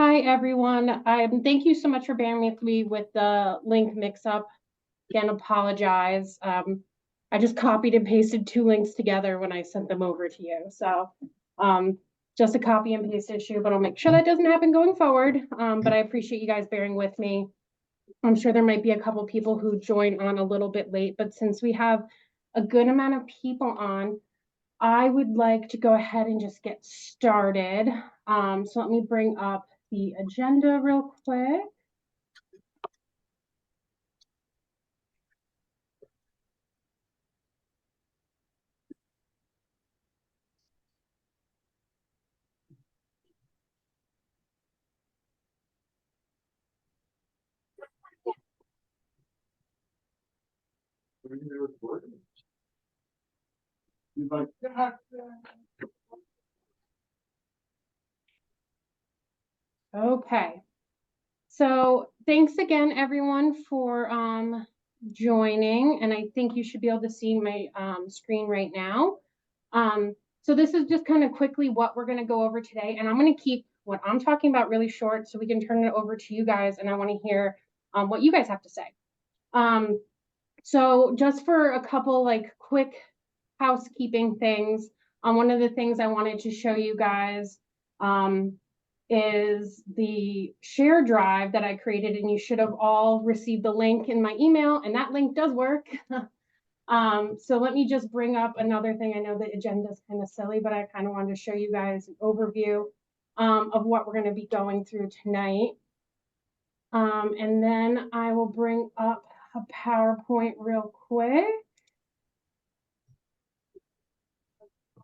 Hi, everyone. Thank you so much for bearing with me with the link mix-up. Again, apologize. I just copied and pasted two links together when I sent them over to you. So just a copy and paste issue, but I'll make sure that doesn't happen going forward. But I appreciate you guys bearing with me. I'm sure there might be a couple people who join on a little bit late, but since we have a good amount of people on, I would like to go ahead and just get started. So let me bring up the agenda real quick. Okay. So thanks again, everyone, for joining. And I think you should be able to see my screen right now. So this is just kind of quickly what we're going to go over today. And I'm going to keep what I'm talking about really short so we can turn it over to you guys. And I want to hear what you guys have to say. So just for a couple like quick housekeeping things, one of the things I wanted to show you guys is the share drive that I created, and you should have all received the link in my email, and that link does work. So let me just bring up another thing. I know the agenda is kind of silly, but I kind of wanted to show you guys an overview of what we're going to be going through tonight. And then I will bring up a PowerPoint real quick.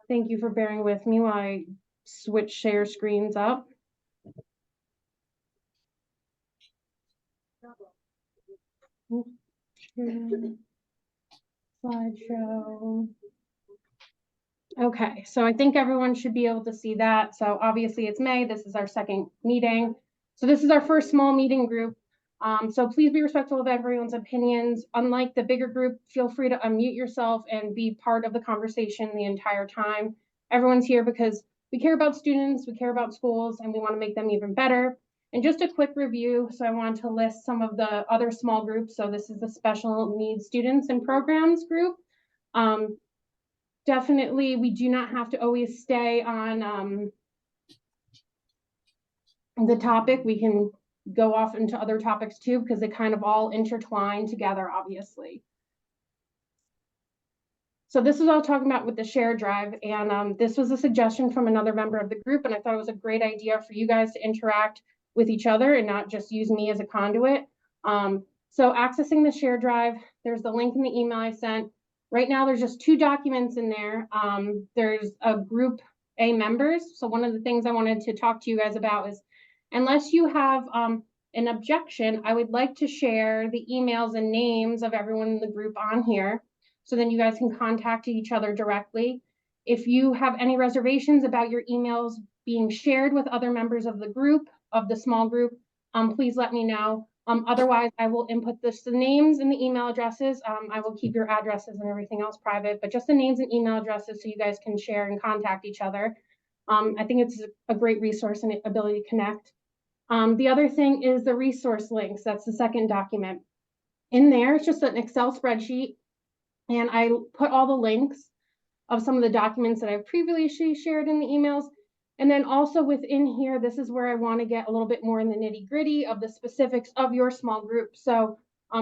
Thank you for bearing with me while I switch share screens up. Slideshow. Okay, so I think everyone should be able to see that. So obviously it's May, this is our second meeting. So this is our first small meeting group. So please be respectful of everyone's opinions. Unlike the bigger group, feel free to unmute yourself and be part of the conversation the entire time. Everyone's here because we care about students, we care about schools, and we want to make them even better. And just a quick review, so I want to list some of the other small groups. So this is the special needs students and programs group. Definitely, we do not have to always stay on the topic. We can go off into other topics too, because they kind of all intertwine together, obviously. So this is what I was talking about with the share drive, and this was a suggestion from another member of the group, and I thought it was a great idea for you guys to interact with each other and not just use me as a conduit. So accessing the share drive, there's the link in the email I sent. Right now, there's just two documents in there. There's a group A members. So one of the things I wanted to talk to you guys about is, unless you have an objection, I would like to share the emails and names of everyone in the group on here, so then you guys can contact each other directly. If you have any reservations about your emails being shared with other members of the group, of the small group, please let me know. Otherwise, I will input the names and the email addresses. I will keep your addresses and everything else private, but just the names and email addresses so you guys can share and contact each other. I think it's a great resource and ability to connect. The other thing is the resource links. That's the second document. In there, it's just an Excel spreadsheet, and I put all the links of some of the documents that I've previously shared in the emails. And then also within here, this is where I want to get a little bit more in the nitty gritty of the specifics of your small group. So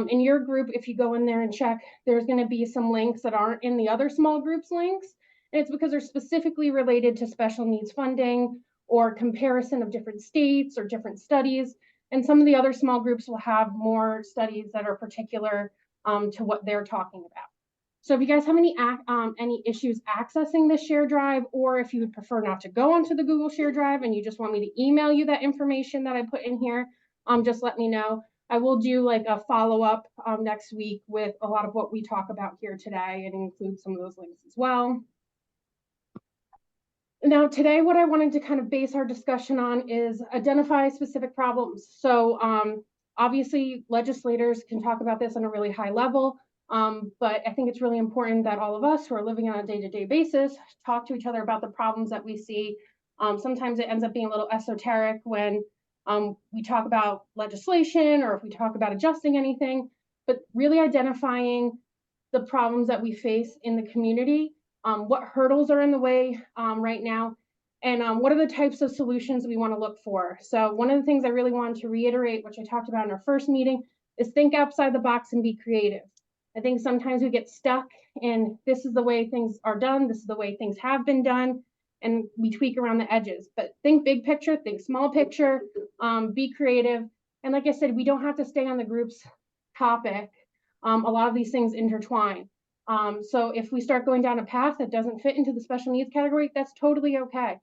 in your group, if you go in there and check, there's going to be some links that aren't in the other small groups links. And it's because they're specifically related to special needs funding or comparison of different states or different studies. And some of the other small groups will have more studies that are particular to what they're talking about. So if you guys have any issues accessing the share drive, or if you would prefer not to go onto the Google share drive and you just want me to email you that information that I put in here, just let me know. I will do like a follow-up next week with a lot of what we talk about here today and include some of those links as well. Now today, what I wanted to kind of base our discussion on is identify specific problems. So obviously legislators can talk about this on a really high level. But I think it's really important that all of us who are living on a day-to-day basis talk to each other about the problems that we see. Sometimes it ends up being a little esoteric when We talk about legislation or if we talk about adjusting anything, but really identifying the problems that we face in the community, what hurdles are in the way right now, and what are the types of solutions we want to look for. So one of the things I really wanted to reiterate, which I talked about in our first meeting, is think outside the box and be creative. I think sometimes we get stuck in this is the way things are done, this is the way things have been done, and we tweak around the edges. But think big picture, think small picture, be creative. And like I said, we don't have to stay on the group's topic. A lot of these things intertwine. So if we start going down a path that doesn't fit into the special needs category, that's totally okay.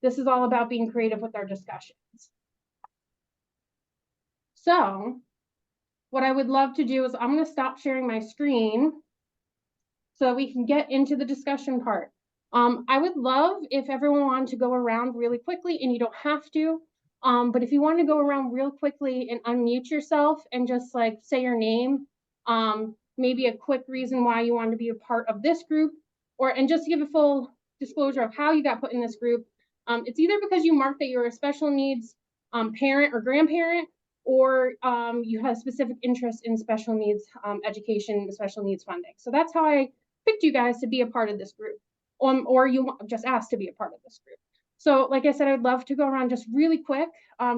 This is all about being creative with our discussions. So what I would love to do is I'm going to stop sharing my screen so we can get into the discussion part. I would love if everyone wanted to go around really quickly, and you don't have to, but if you want to go around real quickly and unmute yourself and just like say your name, maybe a quick reason why you want to be a part of this group, and just give a full disclosure of how you got put in this group. It's either because you marked that you're a special needs parent or grandparent, or you have specific interest in special needs education, special needs funding. So that's how I picked you guys to be a part of this group, or you just asked to be a part of this group. So like I said, I'd love to go around just really quick,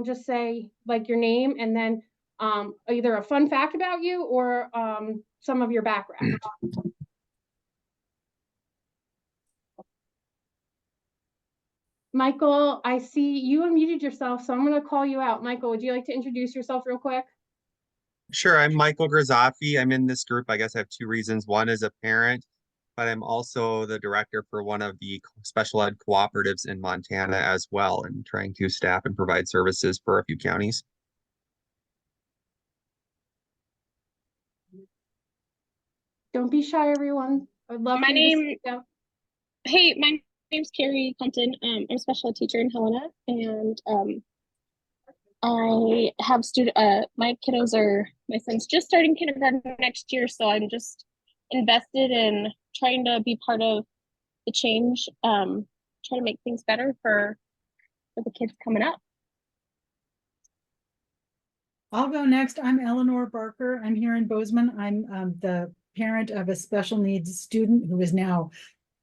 just say like your name and then either a fun fact about you or some of your background. Michael, I see you unmuted yourself, so I'm going to call you out. Michael, would you like to introduce yourself real quick? Sure, I'm Michael Grzaffi. I'm in this group. I guess I have two reasons. One is a parent, but I'm also the director for one of the special ed cooperatives in Montana as well, and trying to staff and provide services for a few counties. Don't be shy, everyone. I'd love for you to speak out. Hey, my name's Carrie Compton. I'm a special ed teacher in Helena, and I have my son's just starting kindergarten next year, so I'm just invested in trying to be part of the change, try to make things better for the kids coming up. I'll go next. I'm Eleanor Barker. I'm here in Bozeman. I'm the parent of a special needs student who is now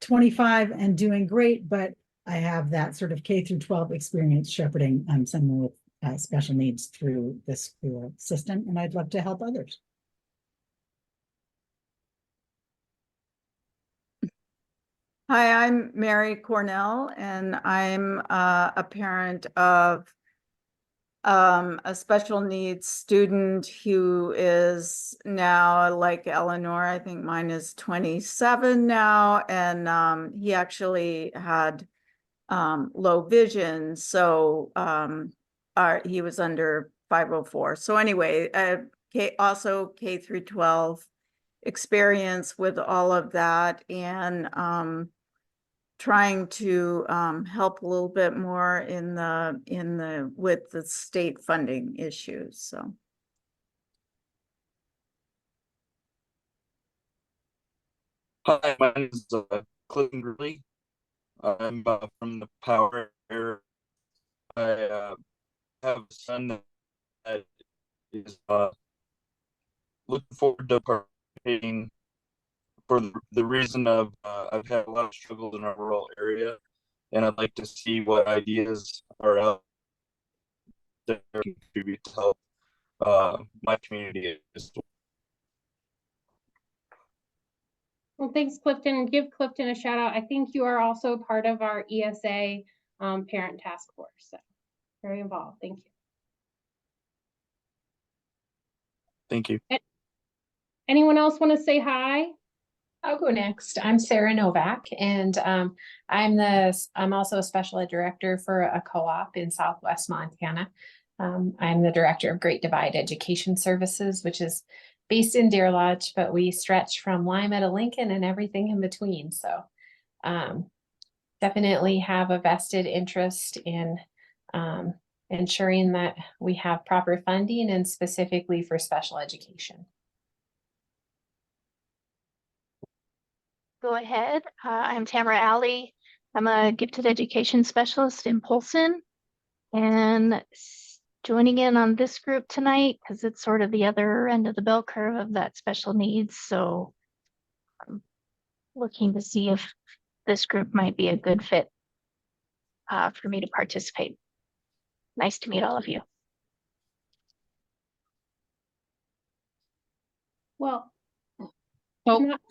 25 and doing great, but I have that sort of K through 12 experience shepherding someone with special needs through the school system, and I'd love to help others. Hi, I'm Mary Cornell, and I'm a parent of a special needs student who is now, like Eleanor, I think mine is 27 now, and he actually had low vision, so he was under 504. So anyway, also K through 12 experience with all of that, and trying to help a little bit more with the state funding issues. So. Hi, my name is Clinton Gurley. I'm from the Power area. I have a son that is looking forward to participating for the reason of I've had a lot of struggles in our rural area, and I'd like to see what ideas are out there to contribute to help my community as well. Well, thanks, Clifton. Give Clifton a shout out. I think you are also part of our ESA parent task force. So very involved. Thank you. Thank you. Anyone else want to say hi? I'll go next. I'm Sarah Novak, and I'm also a special ed director for a co-op in Southwest Montana. I'm the director of Great Divide Education Services, which is based in Deer Lodge, but we stretch from Lima to Lincoln and everything in between. So definitely have a vested interest in ensuring that we have proper funding, and specifically for special education. Go ahead. I'm Tamara Alley. I'm a gifted education specialist in Polson. And joining in on this group tonight because it's sort of the other end of the bell curve of that special needs. So I'm looking to see if this group might be a good fit for me to participate. Nice to meet all of you. Well, Oh, not-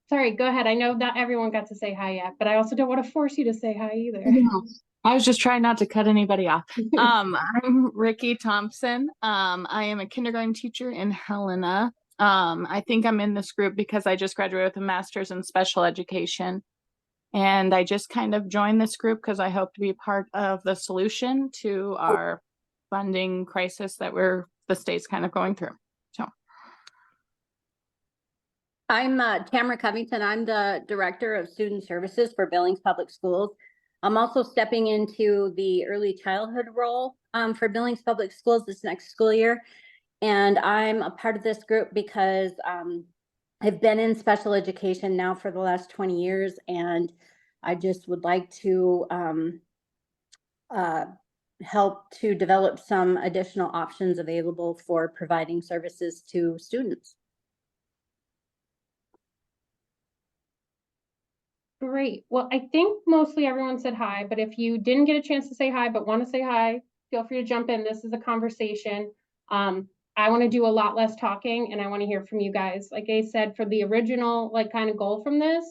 sorry, go ahead. I know not everyone got to say hi yet, but I also don't want to force you to say hi either. no. I was just trying not to cut anybody off. I'm Ricky Thompson. I am a kindergarten teacher in Helena. I think I'm in this group because I just graduated with a master's in special education. And I just kind of joined this group because I hope to be part of the solution to our funding crisis that the state's kind of going through. So I'm Tamara Covington. I'm the Director of Student Services for Billings Public Schools. I'm also stepping into the early childhood role for Billings Public Schools this next school year. And I'm a part of this group because I've been in special education now for the last 20 years, and I just would like to help to develop some additional options available for providing services to students. Great. Well, I think mostly everyone said hi, but if you didn't get a chance to say hi, but want to say hi, feel free to jump in. This is a conversation. I want to do a lot less talking and I want to hear from you guys. Like I said, for the original kind of goal from this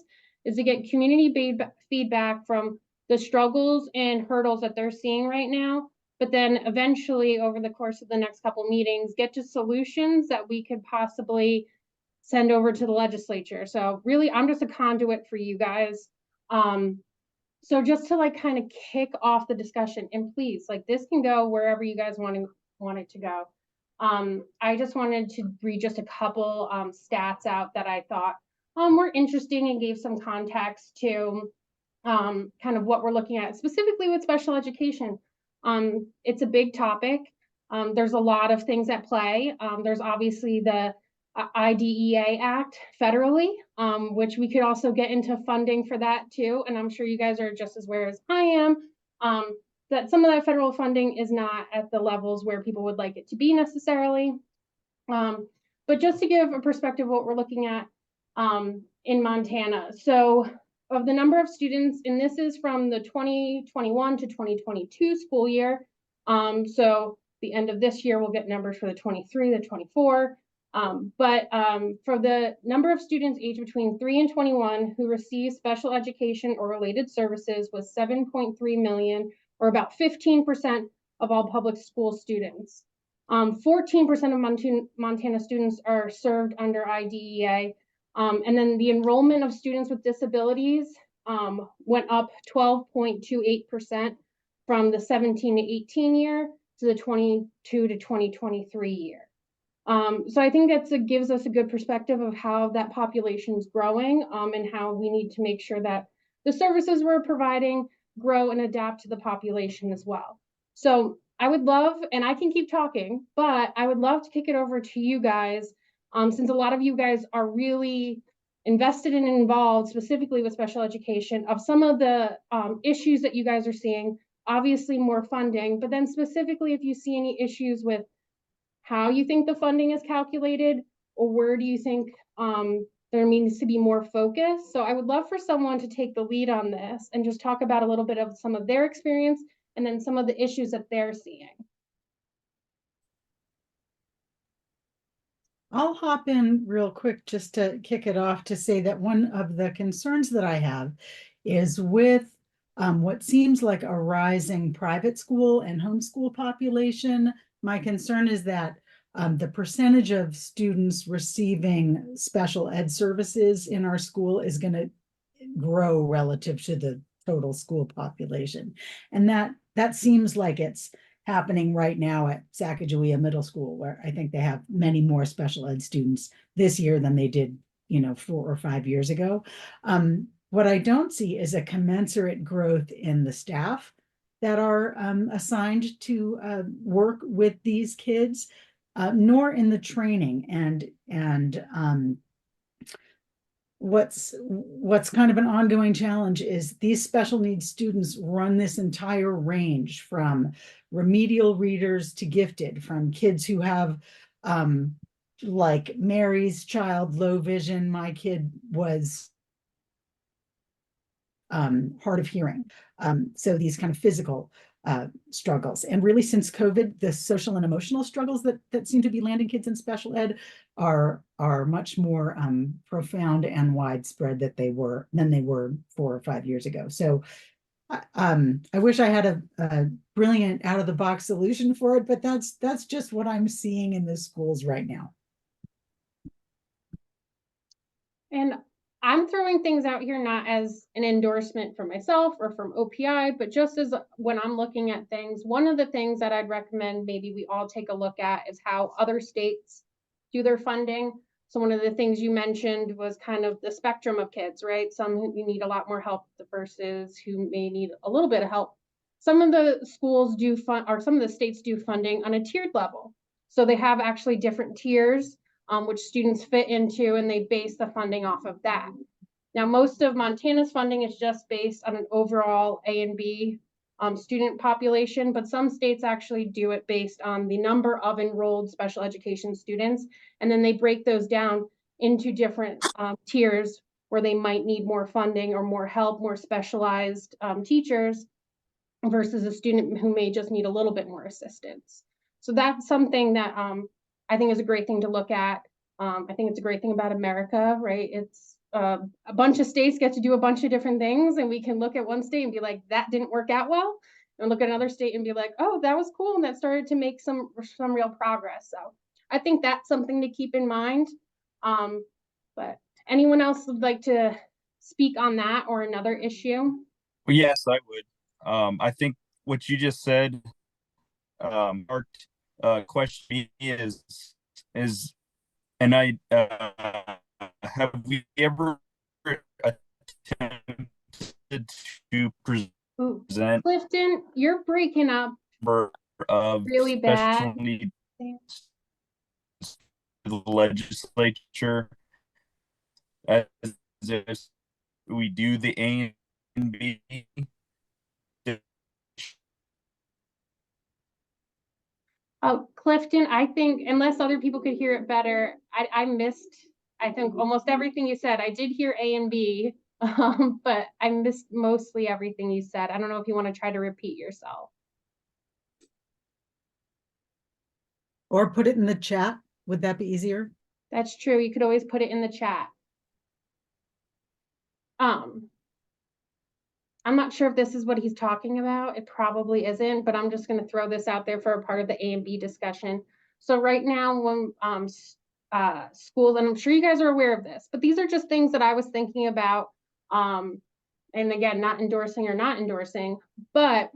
is to get community feedback from the struggles and hurdles that they're seeing right now, but then eventually over the course of the next couple meetings, get to solutions that we could possibly send over to the legislature. So really, I'm just a conduit for you guys. So just to kind of kick off the discussion, and please, this can go wherever you guys want it to go. I just wanted to read just a couple stats out that I thought were interesting and gave some context to kind of what we're looking at, specifically with special education. It's a big topic. There's a lot of things at play. There's obviously the IDEA Act federally, which we could also get into funding for that too. And I'm sure you guys are just as aware as I am that some of that federal funding is not at the levels where people would like it to be necessarily. But just to give a perspective of what we're looking at in Montana. So of the number of students, and this is from the 2021 to 2022 school year. So the end of this year, we'll get numbers for the 23, the 24. But for the number of students aged between 3 and 21 who receive special education or related services was 7.3 million, or about 15% of all public school students. 14% of Montana students are served under IDEA. And then the enrollment of students with disabilities went up 12.28% from the 17 to 18 year to the 22 to 2023 year. So I think that gives us a good perspective of how that population is growing and how we need to make sure that the services we're providing grow and adapt to the population as well. So I would love, and I can keep talking, but I would love to kick it over to you guys since a lot of you guys are really invested and involved specifically with special education, of some of the issues that you guys are seeing, obviously more funding, but then specifically if you see any issues with how you think the funding is calculated, or where do you think there needs to be more focus. So I would love for someone to take the lead on this and just talk about a little bit of some of their experience and then some of the issues that they're seeing. I'll hop in real quick just to kick it off to say that one of the concerns that I have is with what seems like a rising private school and homeschool population. My concern is that the percentage of students receiving special ed services in our school is going to grow relative to the total school population. And that seems like it's happening right now at Sacagawea Middle School, where I think they have many more special ed students this year than they did, 4 or 5 years ago. What I don't see is a commensurate growth in the staff that are assigned to work with these kids, nor in the training and what's kind of an ongoing challenge is these special needs students run this entire range from remedial readers to gifted, from kids who have like Mary's child, low vision. My kid was hard of hearing. So these kind of physical struggles. And really, since COVID, the social and emotional struggles that seem to be landing kids in special ed are much more profound and widespread than they were 4 or 5 years ago. So I wish I had a brilliant out of the box solution for it, but that's just what I'm seeing in the schools right now. And I'm throwing things out here not as an endorsement for myself or from OPI, but just as when I'm looking at things, one of the things that I'd recommend maybe we all take a look at is how other states do their funding. So one of the things you mentioned was kind of the spectrum of kids, right? Some who need a lot more help versus who may need a little bit of help. Some of the schools do fund, or some of the states do funding on a tiered level. So they have actually different tiers which students fit into, and they base the funding off of that. Now, most of Montana's funding is just based on an overall A and B student population, but some states actually do it based on the number of enrolled special education students, and then they break those down into different tiers where they might need more funding or more help, more specialized teachers versus a student who may just need a little bit more assistance. So that's something that I think is a great thing to look at. I think it's a great thing about America, right? It's a bunch of states get to do a bunch of different things, and we can look at one state and be like, that didn't work out well, and look at another state and be like, oh, that was cool, and that started to make some real progress. So I think that's something to keep in mind. But anyone else would like to speak on that or another issue? Well, yes, I would. I think what you just said, our question is, and I have we ever attempted to Ooh, present Clifton, you're breaking up of really special bad. needs to the legislature as if we do the A and B? Clifton, I think unless other people could hear it better, I missed, I think almost everything you said. I did hear A and B, but I missed mostly everything you said. I don't know if you want to try to repeat yourself. Or put it in the chat. Would that be easier? That's true. You could always put it in the chat. I'm not sure if this is what he's talking about. It probably isn't, but I'm just going to throw this out there for a part of the A and B discussion. So right now, when schools, and I'm sure you guys are aware of this, but these are just things that I was thinking about. And again, not endorsing or not endorsing, but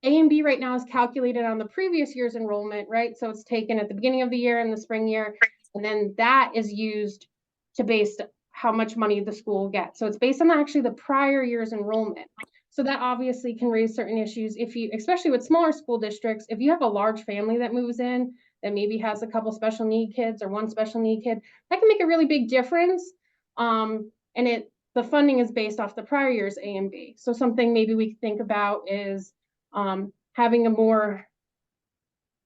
A and B right now is calculated on the previous year's enrollment, right? So it's taken at the beginning of the year and the spring year, and then that is used to base how much money the school gets. So it's based on actually the prior year's enrollment. So that obviously can raise certain issues if you, especially with smaller school districts, if you have a large family that moves in that maybe has a couple special need kids or one special need kid, that can make a really big difference. And the funding is based off the prior year's A and B. So something maybe we think about is having a more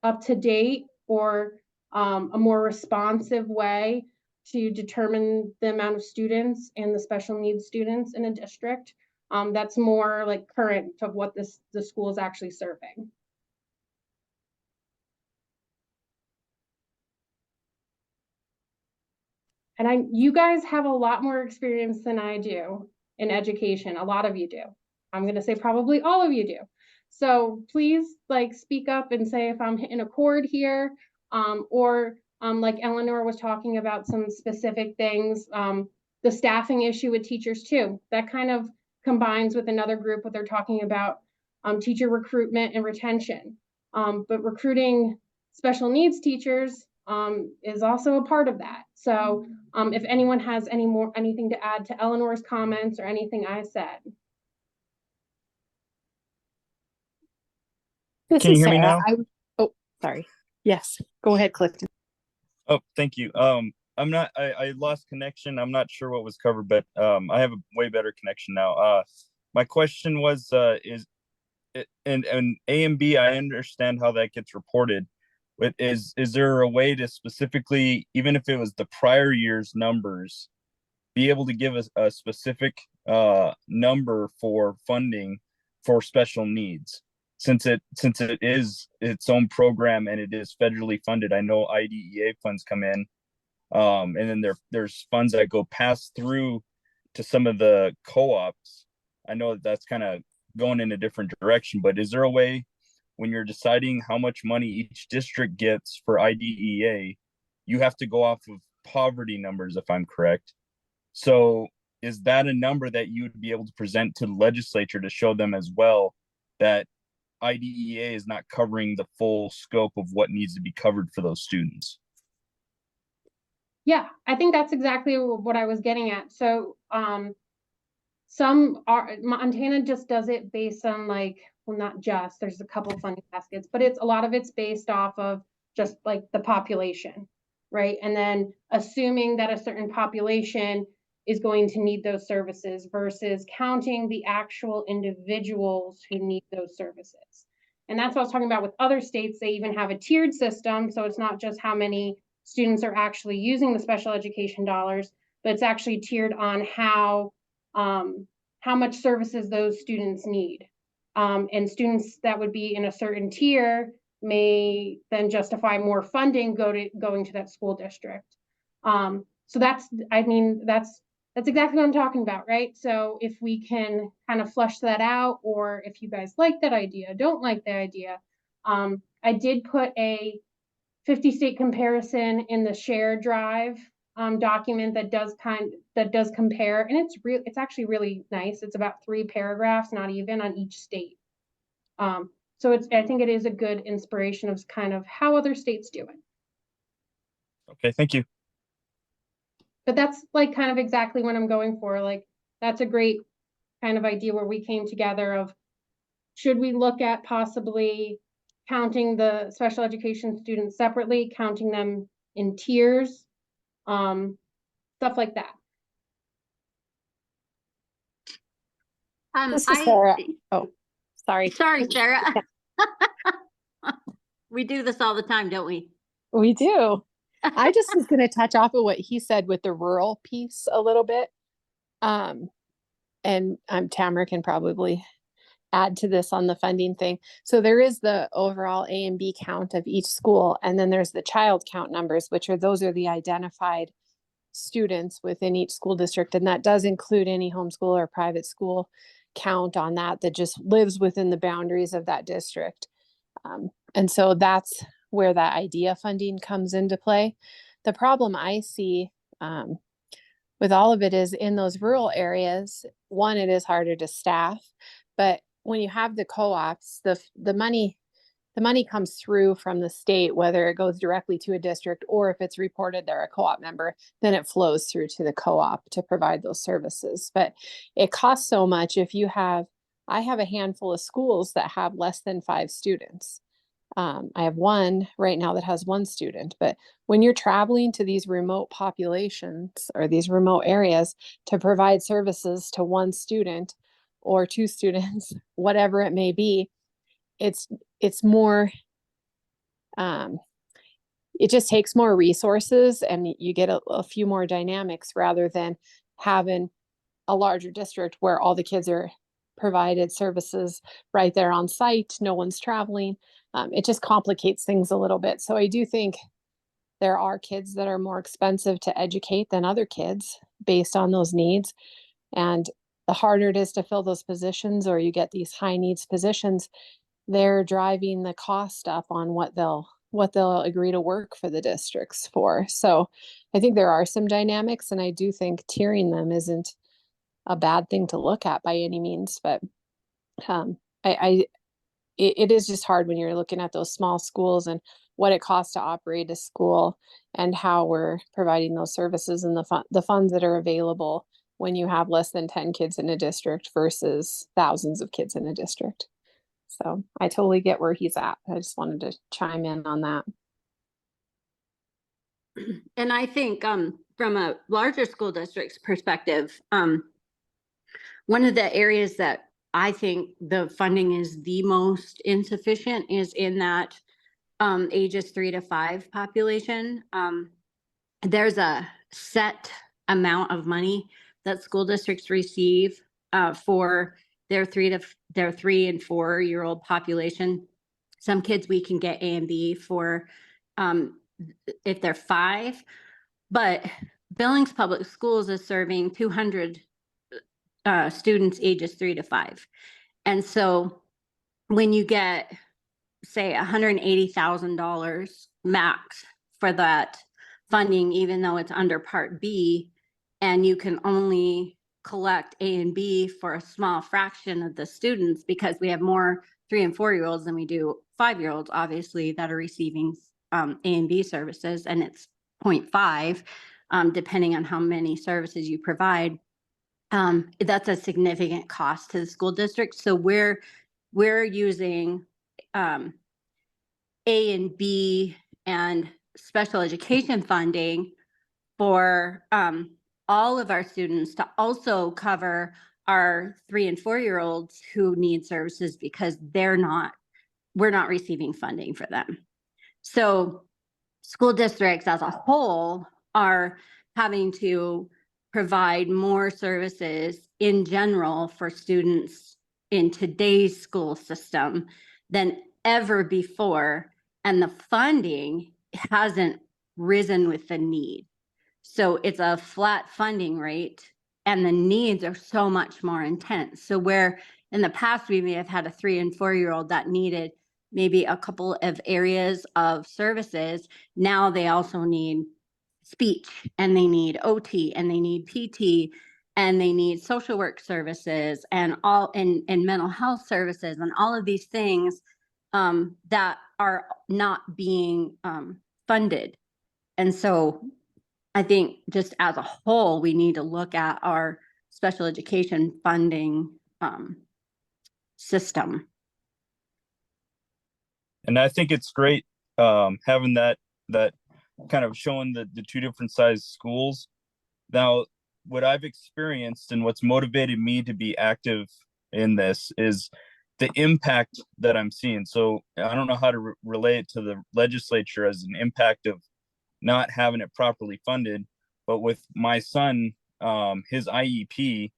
up-to-date or a more responsive way to determine the amount of students and the special needs students in a district that's more like current of what the school is actually serving. And you guys have a lot more experience than I do in education. A lot of you do. I'm going to say probably all of you do. So please like speak up and say if I'm hitting a chord here, or like Eleanor was talking about some specific things, the staffing issue with teachers too. That kind of combines with another group what they're talking about, teacher recruitment and retention. But recruiting special needs teachers is also a part of that. So if anyone has anything to add to Eleanor's comments or anything I said. This Can you is hear me Sarah. now? Oh, sorry. Yes, go ahead, Clifton. Oh, thank you. I'm not, I lost connection. I'm not sure what was covered, but I have a way better connection now. My question was is and A and B, I understand how that gets reported. But is there a way to specifically, even if it was the prior year's numbers, be able to give us a specific number for funding for special needs? Since it is its own program and it is federally funded, I know IDEA funds come in, and then there's funds that go pass through to some of the co-ops. I know that's kind of going in a different direction, but is there a way when you're deciding how much money each district gets for IDEA, you have to go off of poverty numbers, if I'm correct? So is that a number that you would be able to present to the legislature to show them as well that IDEA is not covering the full scope of what needs to be covered for those students? Yeah, I think that's exactly what I was getting at. So, Montana just does it based on like, well, not just, there's a couple of funding baskets, but a lot of it's based off of just like the population, right? And then assuming that a certain population is going to need those services versus counting the actual individuals who need those services. And that's what I was talking about with other states. They even have a tiered system. So it's not just how many students are actually using the special education dollars, but it's actually tiered on how much services those students need. And students that would be in a certain tier may then justify more funding going to that school district. So that's exactly what I'm talking about, right? So if we can kind of flush that out, or if you guys like that idea, don't like the idea, I did put a 50 state comparison in the share drive document that does compare, and it's actually really nice. It's about 3 paragraphs, not even, on each state. So I think it is a good inspiration of kind of how other states do it. Okay, thank you. But that's like kind of exactly what I'm going for. Like, that's a great kind of idea where we came together of, should we look at possibly counting the special education students separately, counting them in tiers, stuff like that. This is Sarah. Oh, sorry, Sarah. We do this all the time, don't we? We do. I just was going to touch off of what he said with the rural piece a little bit. And Tamara can probably add to this on the funding thing. So there is the overall A and B count of each school, and then there's the child count numbers, which are the identified students within each school district, and that does include any homeschool or private school count on that just lives within the boundaries of that district. And so that's where that IDEA funding comes into play. The problem I see with all of it is in those rural areas, one, it is harder to staff, but when you have the co-ops, the money comes through from the state, whether it goes directly to a district or if it's reported they're a co-op member, then it flows through to the co-op to provide those services. But it costs so much. I have a handful of schools that have less than 5 students. I have one right now that has 1 student, but when you're traveling to these remote populations or these remote areas to provide services to 1 student or 2 students, whatever it may be, it's more, it just takes more resources, and you get a few more dynamics rather than having a larger district where all the kids are provided services right there on site. No one's traveling. It just complicates things a little bit. So I do think there are kids that are more expensive to educate than other kids based on those needs. And the harder it is to fill those positions, or you get these high needs positions, they're driving the cost up on what they'll agree to work for the districts for. So I think there are some dynamics, and I do think tiering them isn't a bad thing to look at by any means, but it is just hard when you're looking at those small schools and what it costs to operate a school and how we're providing those services and the funds that are available when you have less than 10 kids in a district versus thousands of kids in a district. So I totally get where he's at. I just wanted to chime in on that. And I think from a larger school district's perspective, one of the areas that I think the funding is the most insufficient is in that ages 3 to 5 population. There's a set amount of money that school districts receive for their 3 and 4-year-old population. Some kids we can get A and B for if they're 5, but Billings Public Schools is serving 200 students ages 3 to 5. And so when you get, say, $180,000 max for that funding, even though it's under Part B, and you can only collect A and B for a small fraction of the students, because we have more 3 and 4-year-olds than we do 5-year-olds, obviously, that are receiving A and B services, and it's 0.5, depending on how many services you provide. That's a significant cost to the school district. So we're using A and B and special education funding for all of our students to also cover our 3 and 4-year-olds who need services, because we're not receiving funding for them. So school districts as a whole are having to provide more services in general for students in today's school system than ever before, and the funding hasn't risen with the need. So it's a flat funding rate, and the needs are so much more intense. So where in the past we may have had a 3 and 4-year-old that needed maybe a couple of areas of services, now they also need speech, and they need OT, and they need PT, and they need social work services, and mental health services, and all of these things that are not being funded. And so I think just as a whole, we need to look at our special education funding system. And I think it's great having that kind of showing the 2 different size schools. Now, what I've experienced and what's motivated me to be active in this is the impact that I'm seeing. So I don't know how to relate it to the legislature as an impact of not having it properly funded, but with my son, his IEP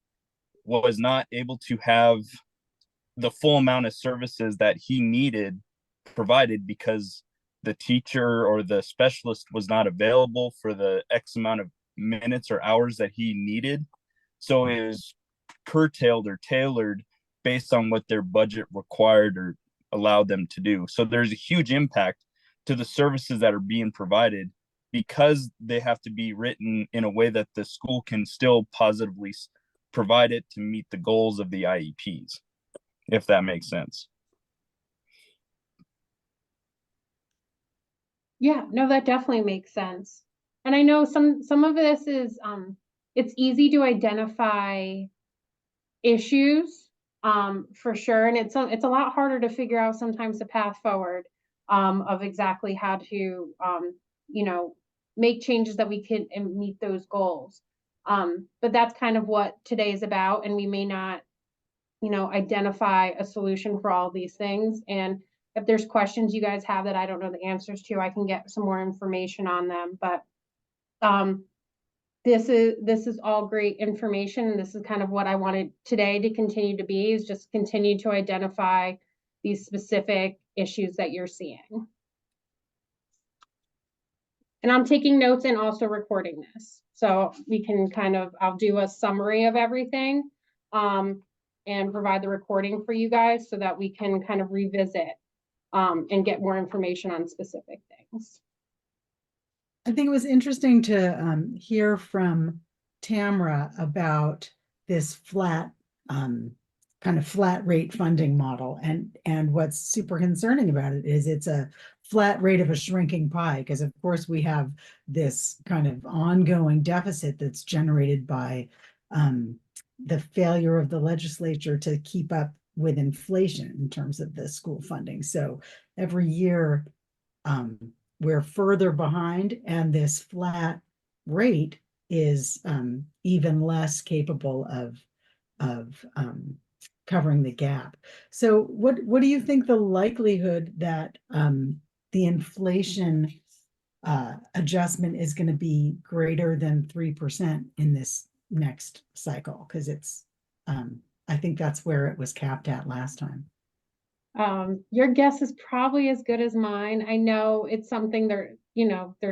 was not able to have the full amount of services that he needed provided because the teacher or the specialist was not available for the X amount of minutes or hours that he needed. So it was curtailed or tailored based on what their budget required or allowed them to do. So there's a huge impact to the services that are being provided because they have to be written in a way that the school can still positively provide it to meet the goals of the IEPs, if that makes sense. Yeah, no, that definitely makes sense. And I know some of this is it's easy to identify issues for sure, and it's a lot harder to figure out sometimes the path forward of exactly how to you know, make changes that we can meet those goals. But that's kind of what today is about, and we may not, you know, identify a solution for all these things. And if there's questions you guys have that I don't know the answers to, I can get some more information on them. But this is all great information, and this is kind of what I wanted today to continue to be, is just continue to identify these specific issues that you're seeing. And I'm taking notes and also recording this, so we can I'll do a summary of everything and provide the recording for you guys so that we can kind of revisit and get more information on specific things. I think it was interesting to hear from Tamara about this flat kind of flat rate funding model, and what's super concerning about it is it's a flat rate of a shrinking pie, because of course we have this kind of ongoing deficit that's generated by the failure of the legislature to keep up with inflation in terms of the school funding. So every year we're further behind, and this flat rate is even less capable of covering the gap. So what do you think the likelihood that the inflation adjustment is going to be greater than 3% in this next cycle? Because it's I think that's where it was capped at last time. Your guess is probably as good as mine. I know it's something they're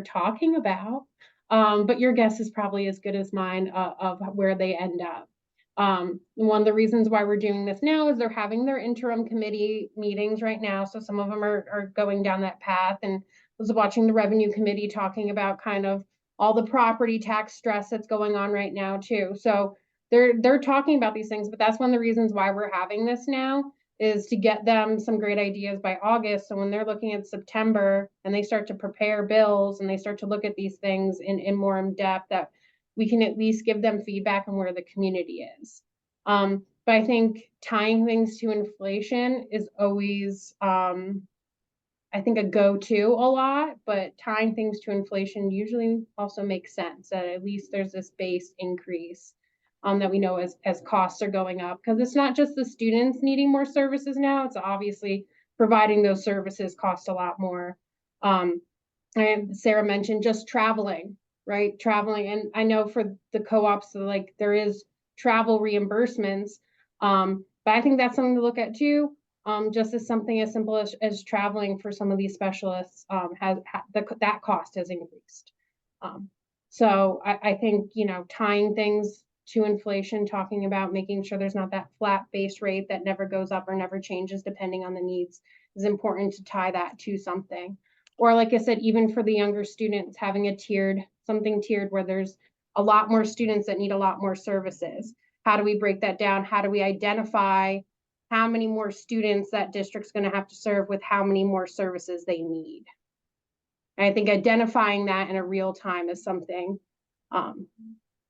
talking about, but your guess is probably as good as mine of where they end up. One of the reasons why we're doing this now is they're having their interim committee meetings right now. So some of them are going down that path, and was watching the revenue committee talking about kind of all the property tax stress that's going on right now too. So they're talking about these things, but that's one of the reasons why we're having this now, is to get them some great ideas by August. So when they're looking at September and they start to prepare bills and they start to look at these things in more in depth, that we can at least give them feedback on where the community is. But I think tying things to inflation is always, I think, a go-to a lot, but tying things to inflation usually also makes sense, that at least there's this base increase that we know as costs are going up, because it's not just the students needing more services now, it's obviously providing those services cost a lot more. And Sarah mentioned just traveling, right? Traveling, and I know for the co-ops, so like there is travel reimbursements, but I think that's something to look at too. Just as something as simple as traveling for some of these specialists that cost has increased. So I think, tying things to inflation, talking about making sure there's not that flat base rate that never goes up or never changes depending on the needs, is important to tie that to something. Or like I said, even for the younger students, having something tiered where there's a lot more students that need a lot more services. How do we break that down? How do we identify how many more students that district's going to have to serve with how many more services they need? And I think identifying that in a real time is something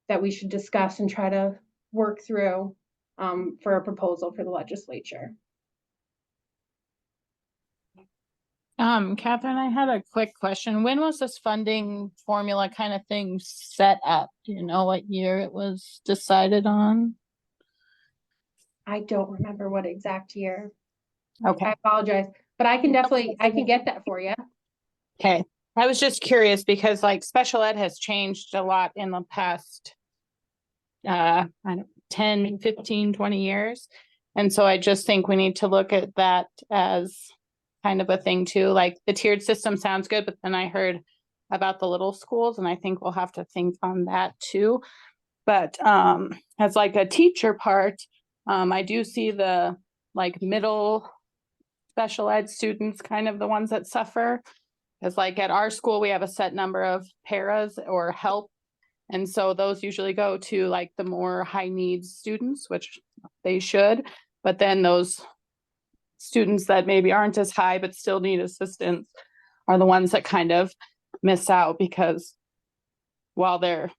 that we should discuss and try to work through for a proposal for the legislature. Catherine, I had a quick question. When was this funding formula kind of thing set up? Do you know what year it was decided on? I don't remember what exact year. Okay. I apologize, but I can get that for you. Okay. I was just curious because like special ed has changed a lot in the past, 10, 15, 20 years. And so I just think we need to look at that as kind of a thing too. Like the tiered system sounds good, but then I heard about the little schools, and I think we'll have to think on that too. But as like a teacher part, I do see the like middle special ed students kind of the ones that suffer. Because like at our school, we have a set number of paras or help. And so those usually go to like the more high needs students, which they should. But then those students that maybe aren't as high but still need assistance are the ones that kind of miss out, because while they're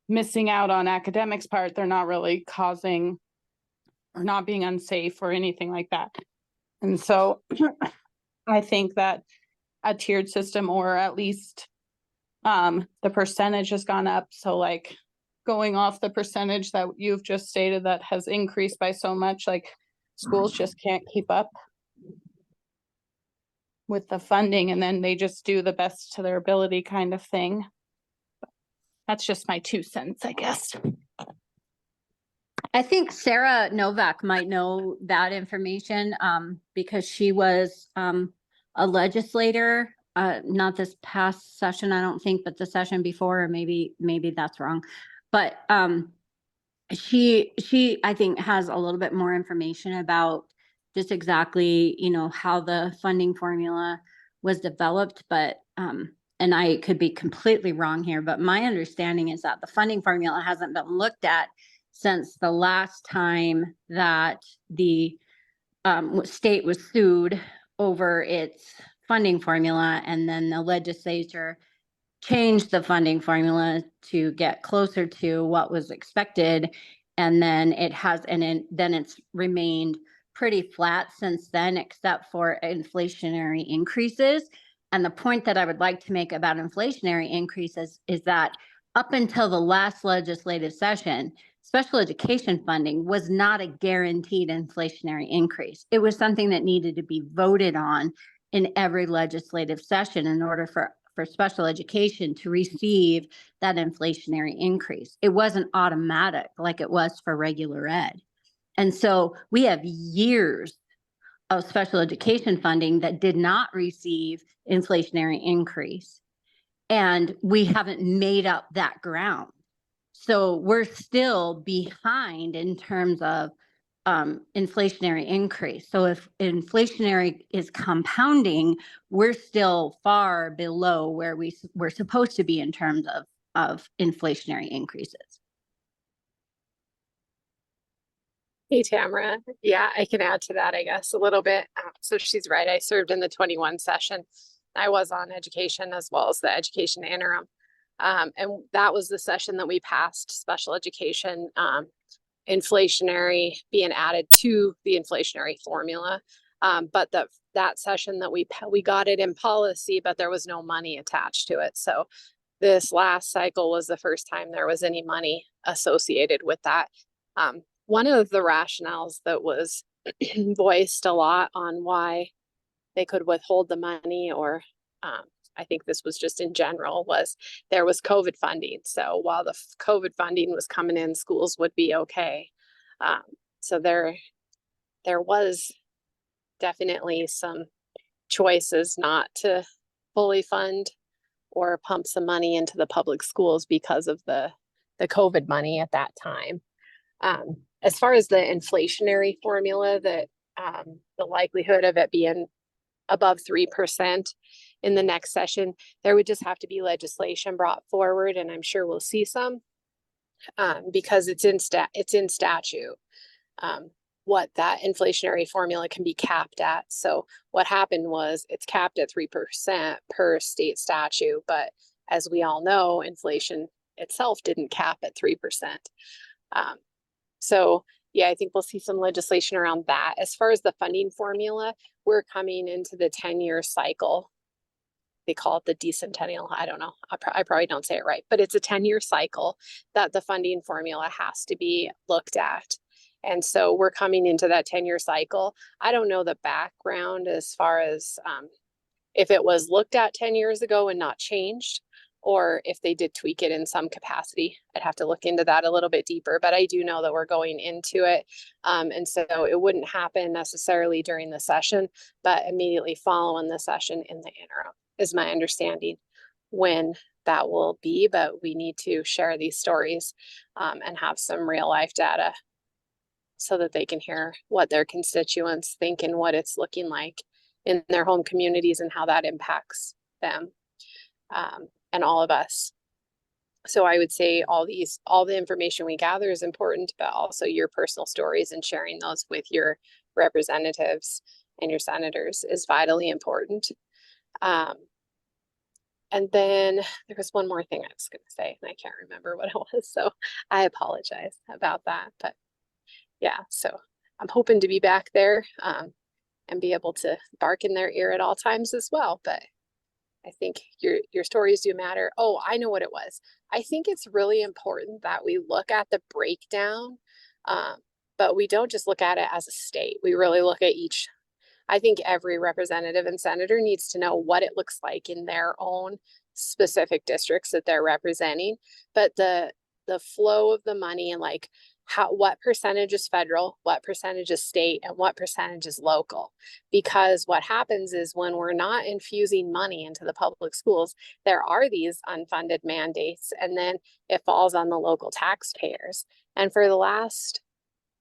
missing out on academics part, they're not really causing or not being unsafe or anything like that. And so I think that a tiered system, or at least the percentage has gone up. So like going off the percentage that you've just stated that has increased by so much, like schools just can't keep up with the funding, and then they just do the best to their ability kind of thing. That's just my 2 cents, I guess. I think Sarah Novak might know that information because she was a legislator, not this past session, I don't think, but the session before, or maybe that's wrong. But she I think has a little bit more information about just exactly, how the funding formula was developed. But and I could be completely wrong here, but my understanding is that the funding formula hasn't been looked at since the last time that the state was sued over its funding formula, and then the legislature changed the funding formula to get closer to what was expected. And then then it's remained pretty flat since then, except for inflationary increases. And the point that I would like to make about inflationary increases is that up until the last legislative session, special education funding was not a guaranteed inflationary increase. It was something that needed to be voted on in every legislative session in order for special education to receive that inflationary increase. It wasn't automatic like it was for regular ed. And so we have years of special education funding that did not receive inflationary increase. And we haven't made up that ground. So we're still behind in terms of inflationary increase. So if inflationary is compounding, we're still far below where we're supposed to be in terms of inflationary increases. Hey, Tamara. Yeah, I can add to that, I guess, a little bit. So she's right. I served in the 21 session. I was on education as well as the education interim. And that was the session that we passed special education inflationary being added to the inflationary formula. But that session that we got it in policy, but there was no money attached to it. So this last cycle was the first time there was any money associated with that. One of the rationales that was voiced a lot on why they could withhold the money, or I think this was just in general, was there was COVID funding. So while the COVID funding was coming in, schools would be okay. So there was definitely some choices not to fully fund or pump some money into the public schools because of the COVID money at that time. As far as the inflationary formula, that the likelihood of it being above 3% in the next session, there would just have to be legislation brought forward, and I'm sure we'll see some because it's in statute what that inflationary formula can be capped at. So what happened was it's capped at 3% per state statute, but as we all know, inflation itself didn't cap at 3%. So yeah, I think we'll see some legislation around that. As far as the funding formula, we're coming into the 10-year cycle. They call it the decentennial. I don't know. I probably don't say it right, but it's a 10-year cycle that the funding formula has to be looked at. And so we're coming into that 10-year cycle. I don't know the background as far as if it was looked at 10 years ago and not changed, or if they did tweak it in some capacity. I'd have to look into that a little bit deeper, but I do know that we're going into it. And so it wouldn't happen necessarily during the session, but immediately following the session in the interim is my understanding when that will be. But we need to share these stories and have some real life data so that they can hear what their constituents think and what it's looking like in their home communities and how that impacts them. And all of us. So I would say all the information we gather is important, but also your personal stories and sharing those with your representatives and your senators is vitally important. And then there was one more thing I was going to say, and I can't remember what it was. So I apologize about that. But yeah, so I'm hoping to be back there and be able to bark in their ear at all times as well. But I think your stories do matter. Oh, I know what it was. I think it's really important that we look at the breakdown, but we don't just look at it as a state. We really look at each. I think every representative and senator needs to know what it looks like in their own specific districts that they're representing. But the flow of the money and like what percentage is federal, what percentage is state, and what percentage is local. Because what happens is when we're not infusing money into the public schools, there are these unfunded mandates, and then it falls on the local taxpayers. And for the last,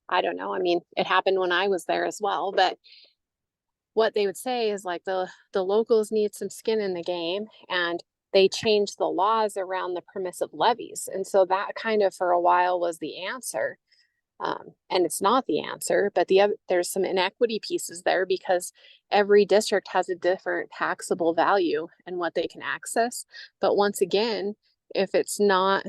I don't know, I mean, it happened when I was there as well, but what they would say is like the locals need some skin in the game, and they changed the laws around the permissive levies. And so that kind of for a while was the answer. And it's not the answer, but there's some inequity pieces there because every district has a different taxable value and what they can access. But once again, if it's not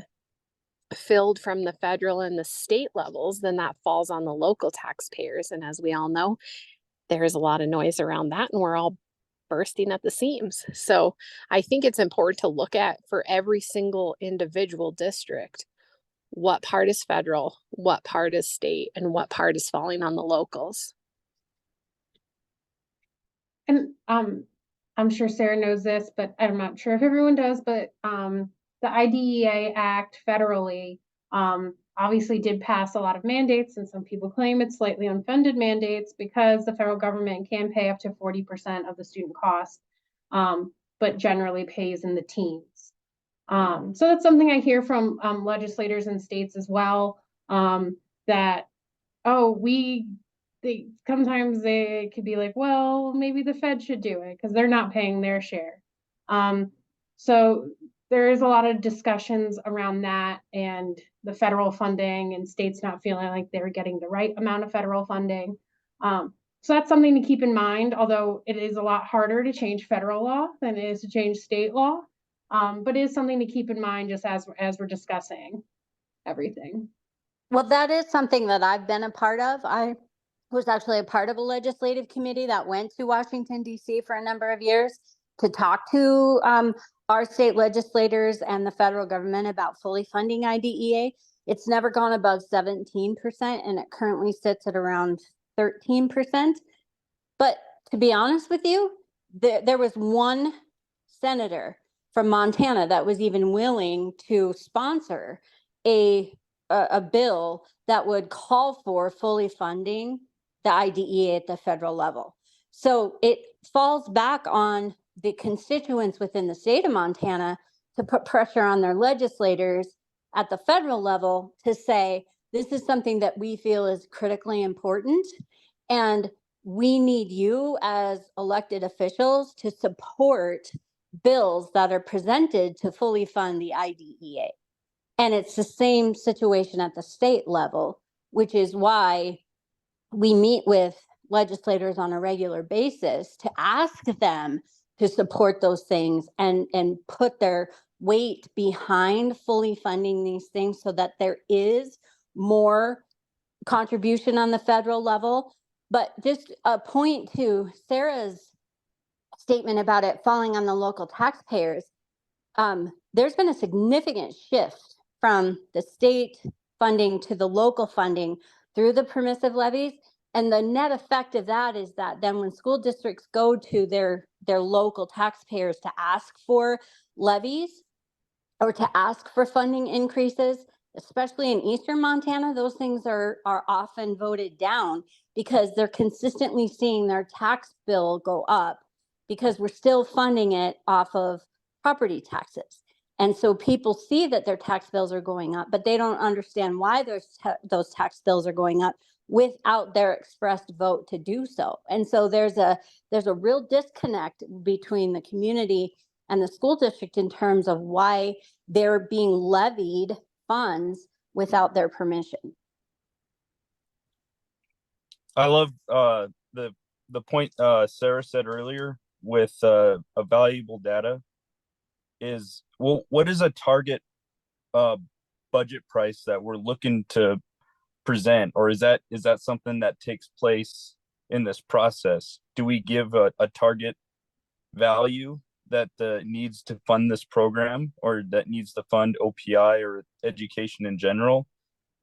filled from the federal and the state levels, then that falls on the local taxpayers. And as we all know, there's a lot of noise around that, and we're all bursting at the seams. So I think it's important to look at for every single individual district, what part is federal, what part is state, and what part is falling on the locals. And I'm sure Sarah knows this, but I'm not sure if everyone does, but the IDEA Act federally obviously did pass a lot of mandates, and some people claim it's slightly unfunded mandates because the federal government can pay up to 40% of the student cost, but generally pays in the teens. So that's something I hear from legislators in states as well, that, oh, sometimes they could be like, well, maybe the Fed should do it because they're not paying their share. So there is a lot of discussions around that and the federal funding and states not feeling like they're getting the right amount of federal funding. So that's something to keep in mind, although it is a lot harder to change federal law than it is to change state law. But it is something to keep in mind just as we're discussing everything. Well, that is something that I've been a part of. I was actually a part of a legislative committee that went to Washington, D.C. for a number of years to talk to our state legislators and the federal government about fully funding IDEA. It's never gone above 17%, and it currently sits at around 13%. But to be honest with you, there was one senator from Montana that was even willing to sponsor a bill that would call for fully funding the IDEA at the federal level. So it falls back on the constituents within the state of Montana to put pressure on their legislators at the federal level to say, this is something that we feel is critically important, and we need you as elected officials to support bills that are presented to fully fund the IDEA. And it's the same situation at the state level, which is why we meet with legislators on a regular basis to ask them to support those things and put their weight behind fully funding these things so that there is more contribution on the federal level. But just a point to Sarah's statement about it falling on the local taxpayers, there's been a significant shift from the state funding to the local funding through the permissive levies. And the net effect of that is that then when school districts go to their local taxpayers to ask for levies or to ask for funding increases, especially in Eastern Montana, those things are often voted down because they're consistently seeing their tax bill go up because we're still funding it off of property taxes. And so people see that their tax bills are going up, but they don't understand why those tax bills are going up without their expressed vote to do so. And so there's a real disconnect between the community and the school district in terms of why they're being levied funds without their permission. I love the point Sarah said earlier with a valuable data is, well, what is a target budget price that we're looking to present, or is that something that takes place in this process? Do we give a target value that needs to fund this program, or that needs to fund OPI or education in general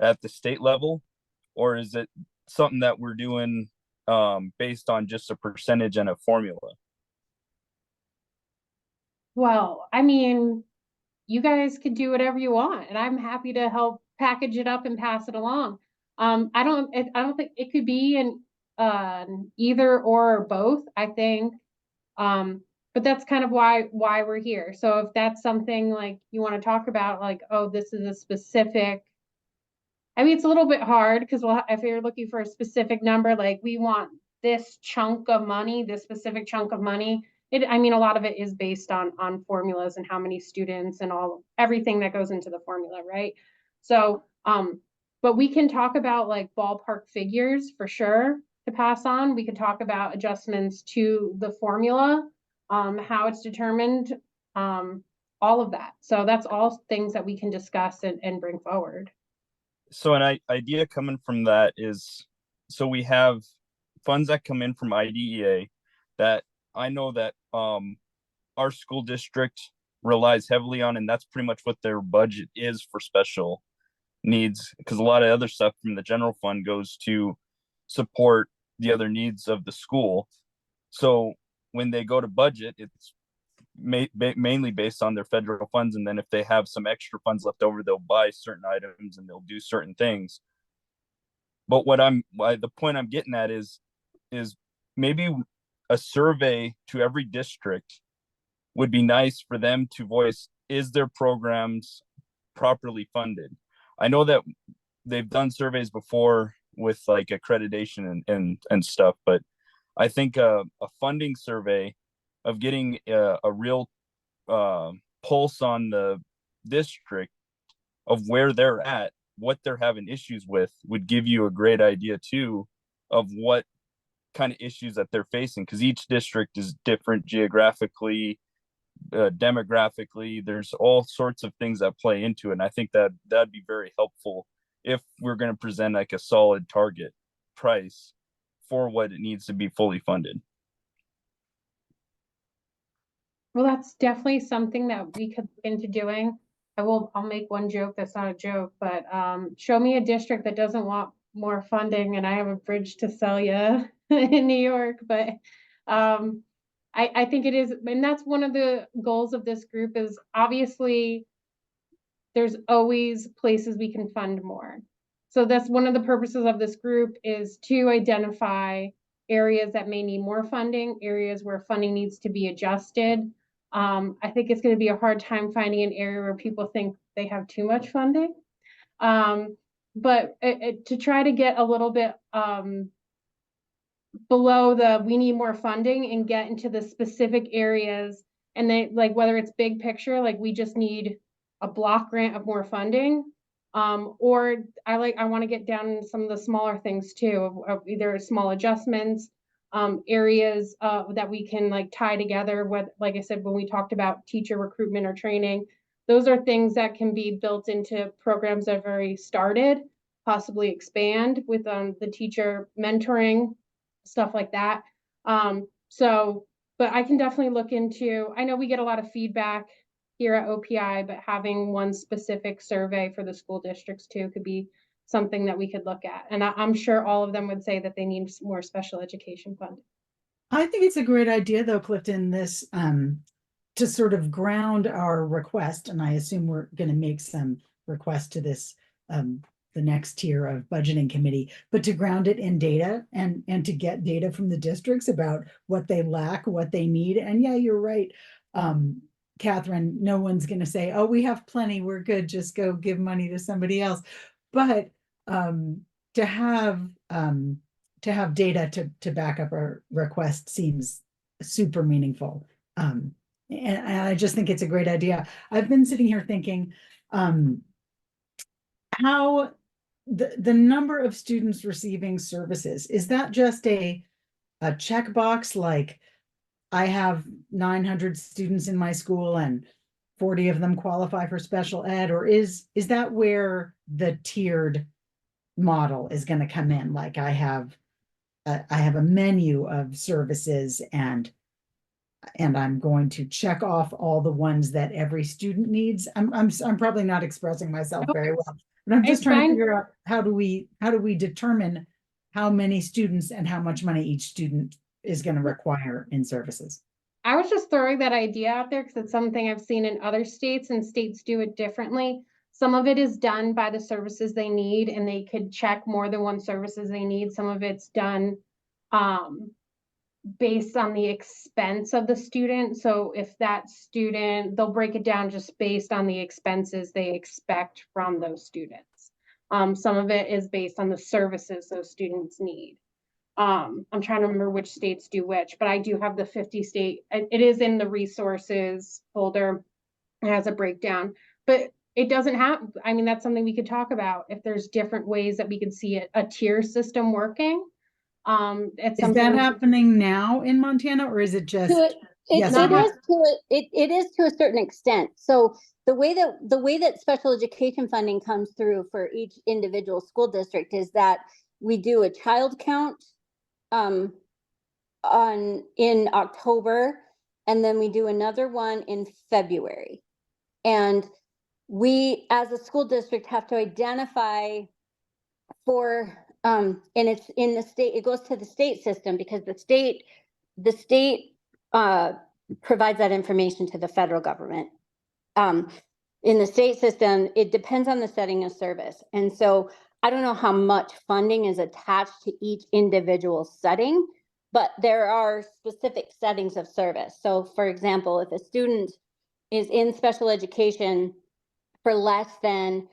at the state level, or is it something that we're doing based on just a percentage and a formula? Well, I mean, you guys could do whatever you want, and I'm happy to help package it up and pass it along. I don't think it could be an either or both, I think. But that's kind of why we're here. So if that's something like you want to talk about, like, oh, this is a specific, I mean, it's a little bit hard because if you're looking for a specific number, like we want this chunk of money, this specific chunk of money. I mean, a lot of it is based on formulas and how many students and everything that goes into the formula, right? So, but we can talk about like ballpark figures for sure to pass on. We could talk about adjustments to the formula, how it's determined, all of that. So that's all things that we can discuss and bring forward. So an idea coming from that is, so we have funds that come in from IDEA that I know that our school district relies heavily on, and that's pretty much what their budget is for special needs, because a lot of other stuff from the general fund goes to support the other needs of the school. So when they go to budget, it's mainly based on their federal funds, and then if they have some extra funds left over, they'll buy certain items and they'll do certain things. But the point I'm getting at is maybe a survey to every district would be nice for them to voice, is their programs properly funded? I know that they've done surveys before with like accreditation and stuff, but I think a funding survey of getting a real pulse on the district of where they're at, what they're having issues with, would give you a great idea too of what kind of issues that they're facing, because each district is different geographically, demographically. There's all sorts of things that play into it, and I think that that'd be very helpful if we're going to present like a solid target price for what it needs to be fully funded. Well, that's definitely something that we could look into doing. I'll make one joke that's not a joke, but show me a district that doesn't want more funding and I have a bridge to sell you in New York. But I think it is, and that's one of the goals of this group, is obviously there's always places we can fund more. So that's one of the purposes of this group, is to identify areas that may need more funding, areas where funding needs to be adjusted. I think it's going to be a hard time finding an area where people think they have too much funding. But to try to get a little bit below the we need more funding and get into the specific areas, and they like, whether it's big picture, like we just need a block grant of more funding, or I want to get down into some of the smaller things too, of either small adjustments, areas that we can like tie together with, like I said, when we talked about teacher recruitment or training, those are things that can be built into programs that have already started, possibly expand with the teacher mentoring, stuff like that. But I can definitely look into, I know we get a lot of feedback here at OPI, but having one specific survey for the school districts too could be something that we could look at. And I'm sure all of them would say that they need more special education funding. I think it's a great idea though, Clifton, this to sort of ground our request, and I assume we're going to make some requests to this the next tier of budgeting committee, but to ground it in data and to get data from the districts about what they lack, what they need. And yeah, you're right, Catherine, no one's going to say, oh, we have plenty, we're good, just go give money to somebody else. But to have data to back up our request seems super meaningful. And I just think it's a great idea. I've been sitting here thinking how the number of students receiving services, is that just a checkbox, like I have 900 students in my school and 40 of them qualify for special ed, or is that where the tiered model is going to come in? Like I have a menu of services and I'm going to check off all the ones that every student needs. I'm probably not expressing myself very well, but I'm just trying to figure out how do we determine how many students and how much money each student is going to require in services. I was just throwing that idea out there because it's something I've seen in other states, and states do it differently. Some of it is done by the services they need, and they could check more than one services they need. Some of it's done based on the expense of the student. So if that student, they'll break it down just based on the expenses they expect from those students. Some of it is based on the services those students need. I'm trying to remember which states do which, but I do have the 50 state, it is in the resources folder. It has a breakdown, but it doesn't have, I mean, that's something we could talk about if there's different ways that we could see a tier system working. Is that happening now in Montana, or is it just? It is to a certain extent. So the way that special education funding comes through for each individual school district is that we do a child count in October, and then we do another one in February. And we, as a school district, have to identify for, and it's in the state, it goes to the state system because the state provides that information to the federal government. In the state system, it depends on the setting of service. And so I don't know how much funding is attached to each individual setting, but there are specific settings of service. So for example, if a student is in special education for less than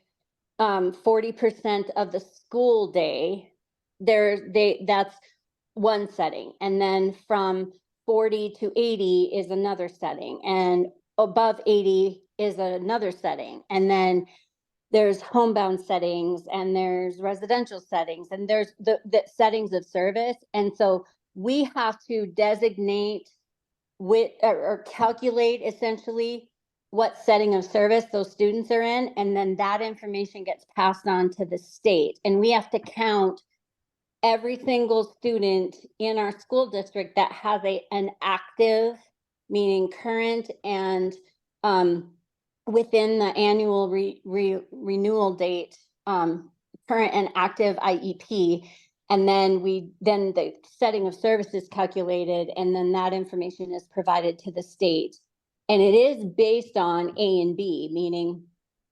40% of the school day, that's one setting. And then from 40 to 80 is another setting, and above 80 is another setting. And then there's homebound settings, and there's residential settings, and there's the settings of service. And so we have to designate or calculate essentially what setting of service those students are in, and then that information gets passed on to the state. And we have to count every single student in our school district that has an active, meaning current and within the annual renewal date, current and active IEP. And then the setting of service is calculated, and then that information is provided to the state. And it is based on A and B, meaning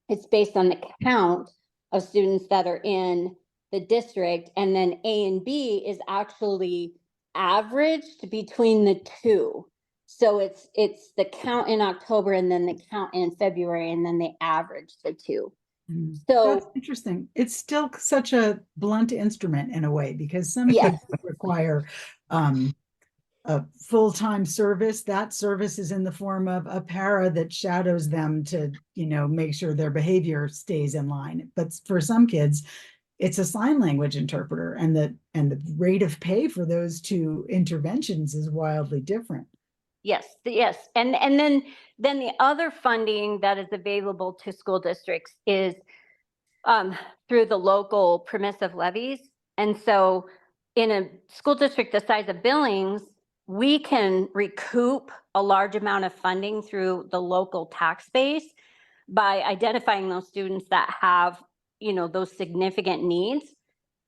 it's based on the count of students that are in the district. And then A and B is actually averaged between the two. So it's the count in October and then the count in February, and then they average the two. So that's interesting. It's still such a blunt instrument in a way, because some Yes. kids require a full-time service. That service is in the form of a para that shadows them to, make sure their behavior stays in line. But for some kids, it's a sign language interpreter, and the rate of pay for those two interventions is wildly different. Yes. And then the other funding that is available to school districts is through the local permissive levies. And so in a school district the size of Billings, we can recoup a large amount of funding through the local tax base by identifying those students that have, those significant needs.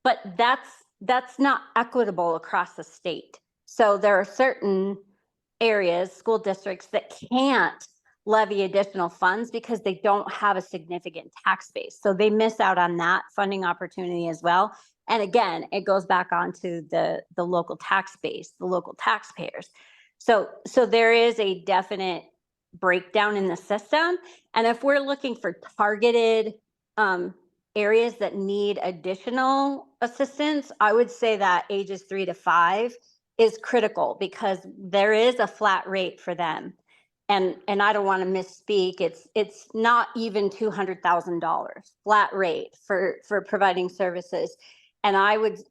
But that's not equitable across the state. So there are certain areas, school districts, that can't levy additional funds because they don't have a significant tax base. So they miss out on that funding opportunity as well. And again, it goes back onto the local tax base, the local taxpayers. So there is a definite breakdown in the system. And if we're looking for targeted areas that need additional assistance, I would say that ages 3 to 5 is critical, because there is a flat rate for them. And I don't want to misspeak. It's not even $200,000 flat rate for providing services. And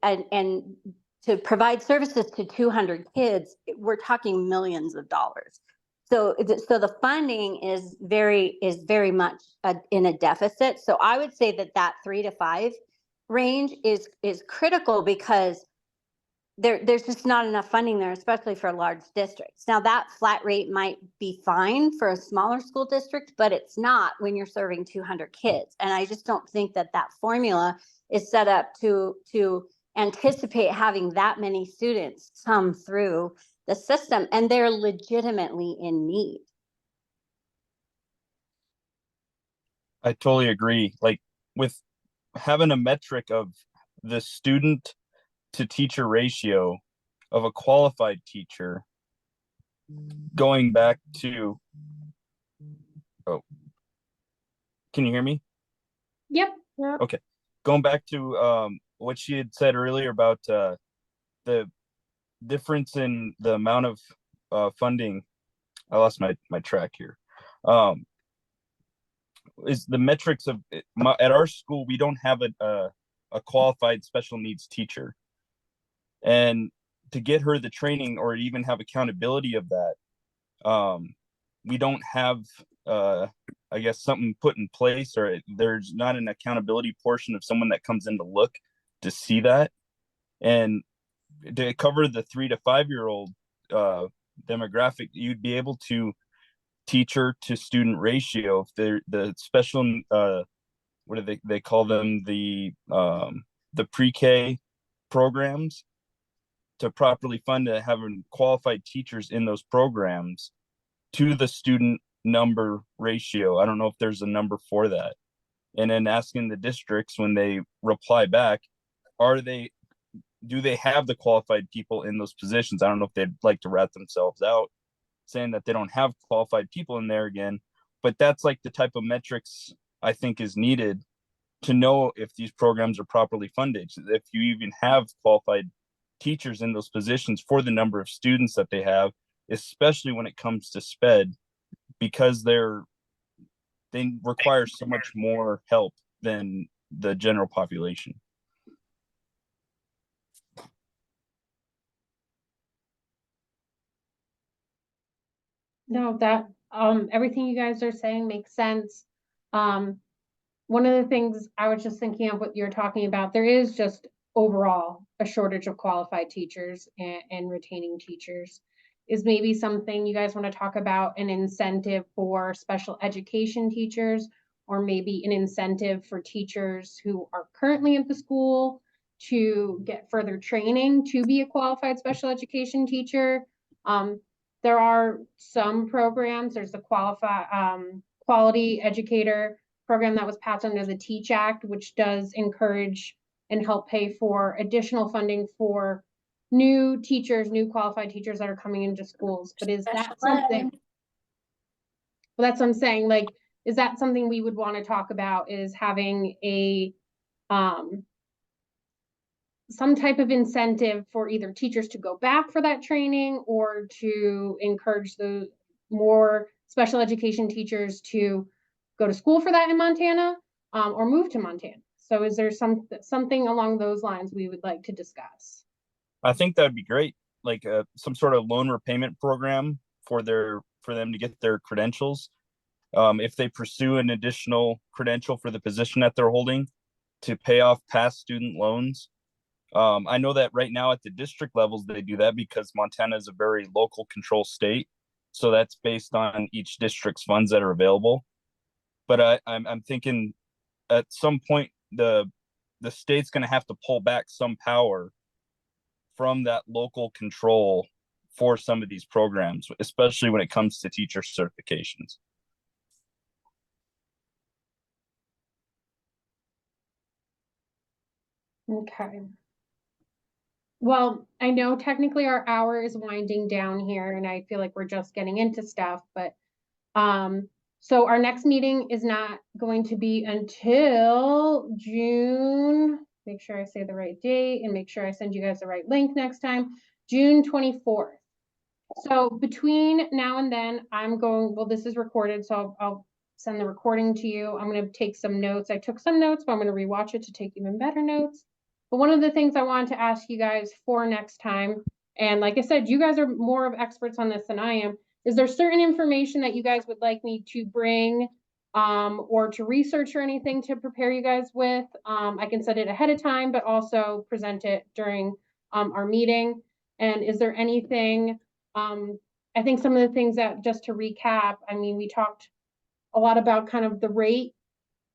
and to provide services to 200 kids, we're talking millions of dollars. So the funding is very much in a deficit. So I would say that 3 to 5 range is critical, because there's just not enough funding there, especially for large districts. Now that flat rate might be fine for a smaller school district, but it's not when you're serving 200 kids. And I just don't think that formula is set up to anticipate having that many students come through the system, and they're legitimately in need. I totally agree. Like, with having a metric of the student to teacher ratio of a qualified teacher, going back to, can you hear me? Yep. Okay. Going back to what she had said earlier about the difference in the amount of funding. I lost my track here. Is the metrics of at our school, we don't have a qualified special needs teacher. And to get her the training or even have accountability of that, we don't have, I guess, something put in place, or there's not an accountability portion of someone that comes in to look to see that. And to cover the 3 to 5-year-old demographic, you'd be able to teacher to student ratio. If they're the special what do they call them, the pre-K programs, to properly fund to having qualified teachers in those programs to the student number ratio. I don't know if there's a number for that. And then asking the districts when they reply back, do they have the qualified people in those positions? I don't know if they'd like to rat themselves out saying that they don't have qualified people in there again, but that's like the type of metrics I think is needed to know if these programs are properly funded. If you even have qualified teachers in those positions for the number of students that they have, especially when it comes to SPED, because they require so much more help than the general population. No, that, everything you guys are saying makes sense. One of the things I was just thinking of what you're talking about, there is just overall a shortage of qualified teachers and retaining teachers. Is maybe something you guys want to talk about, an incentive for special education teachers, or maybe an incentive for teachers who are currently at the school to get further training to be a qualified special education teacher. There are some programs, there's the quality educator program that was passed under the Teach Act, which does encourage and help pay for additional funding for new teachers, new qualified teachers that are coming into schools. But is that something? Well, that's what I'm saying. Like, is that something we would want to talk about, is having a some type of incentive for either teachers to go back for that training, or to encourage the more special education teachers to go to school for that in Montana, or move to Montana. So is there something along those lines we would like to discuss? I think that'd be great, like some sort of loan repayment program for them to get their credentials. If they pursue an additional credential for the position that they're holding, to pay off past student loans. I know that right now at the district levels, they do that because Montana is a very local control state. So that's based on each district's funds that are available. But I'm thinking at some point, the state's going to have to pull back some power from that local control for some of these programs, especially when it comes to teacher certifications. Okay. Well, I know technically our hour is winding down here, and I feel like we're just getting into stuff, but so our next meeting is not going to be until June. Make sure I say the right date and make sure I send you guys the right link next time. June 24th. So between now and then, well, this is recorded, so I'll send the recording to you. I'm going to take some notes. I took some notes, but I'm going to rewatch it to take even better notes. But one of the things I wanted to ask you guys for next time, and like I said, you guys are more of experts on this than I am, is there certain information that you guys would like me to bring or to research or anything to prepare you guys with? I can set it ahead of time, but also present it during our meeting. And is there anything, I think some of the things that, just to recap, I mean, we talked a lot about kind of the rate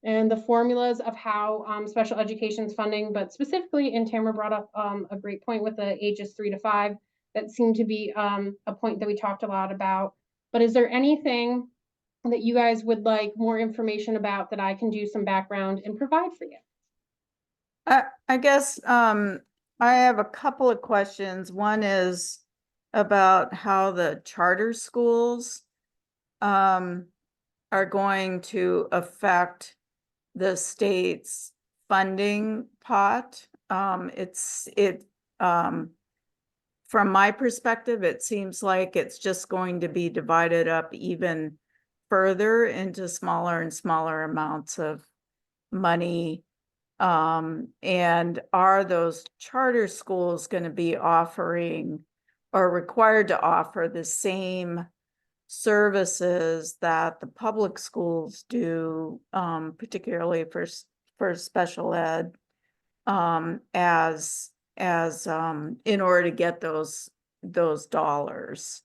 and the formulas of how special education's funding, but specifically, and Tamara brought up a great point with the ages 3 to 5. That seemed to be a point that we talked a lot about. But is there anything that you guys would like more information about that I can do some background and provide for you? I guess I have a couple of questions. One is about how the charter schools are going to affect the state's funding pot. From my perspective, it seems like it's just going to be divided up even further into smaller and smaller amounts of money. And are those charter schools going to be offering or required to offer the same services that the public schools do, particularly for special ed, as in order to get those dollars.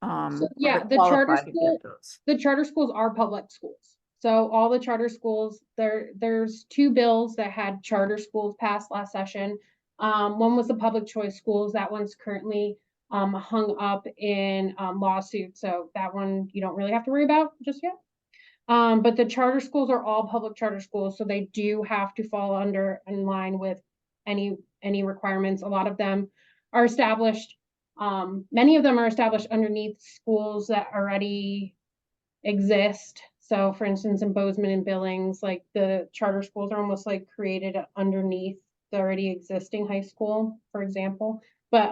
So, or yeah, to the charter qualify to get school, those. the charter schools are public schools. So all the charter schools, there's two bills that had charter schools passed last session. One was the public choice schools. That one's currently hung up in lawsuit. So that one you don't really have to worry about just yet. But the charter schools are all public charter schools, so they do have to fall under in line with any requirements. A lot of them are established. Many of them are established underneath schools that already exist. So for instance, in Bozeman and Billings, like the charter schools are almost like created underneath the already existing high school, for example. But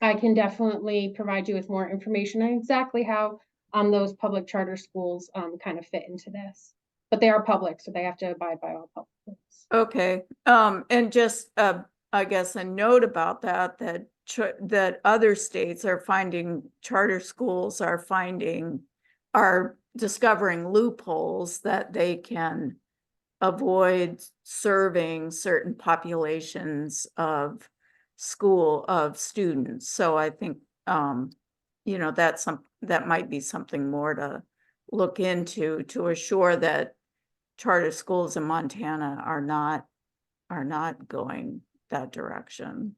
I can definitely provide you with more information on exactly how those public charter schools kind of fit into this. But they are public, so they have to abide by all public rules. Okay, and just I guess a note about that, that other states are finding, charter schools are discovering loopholes that they can avoid serving certain populations of students. So I think, you know, that might be something more to look into to assure that charter schools in Montana are not going that direction.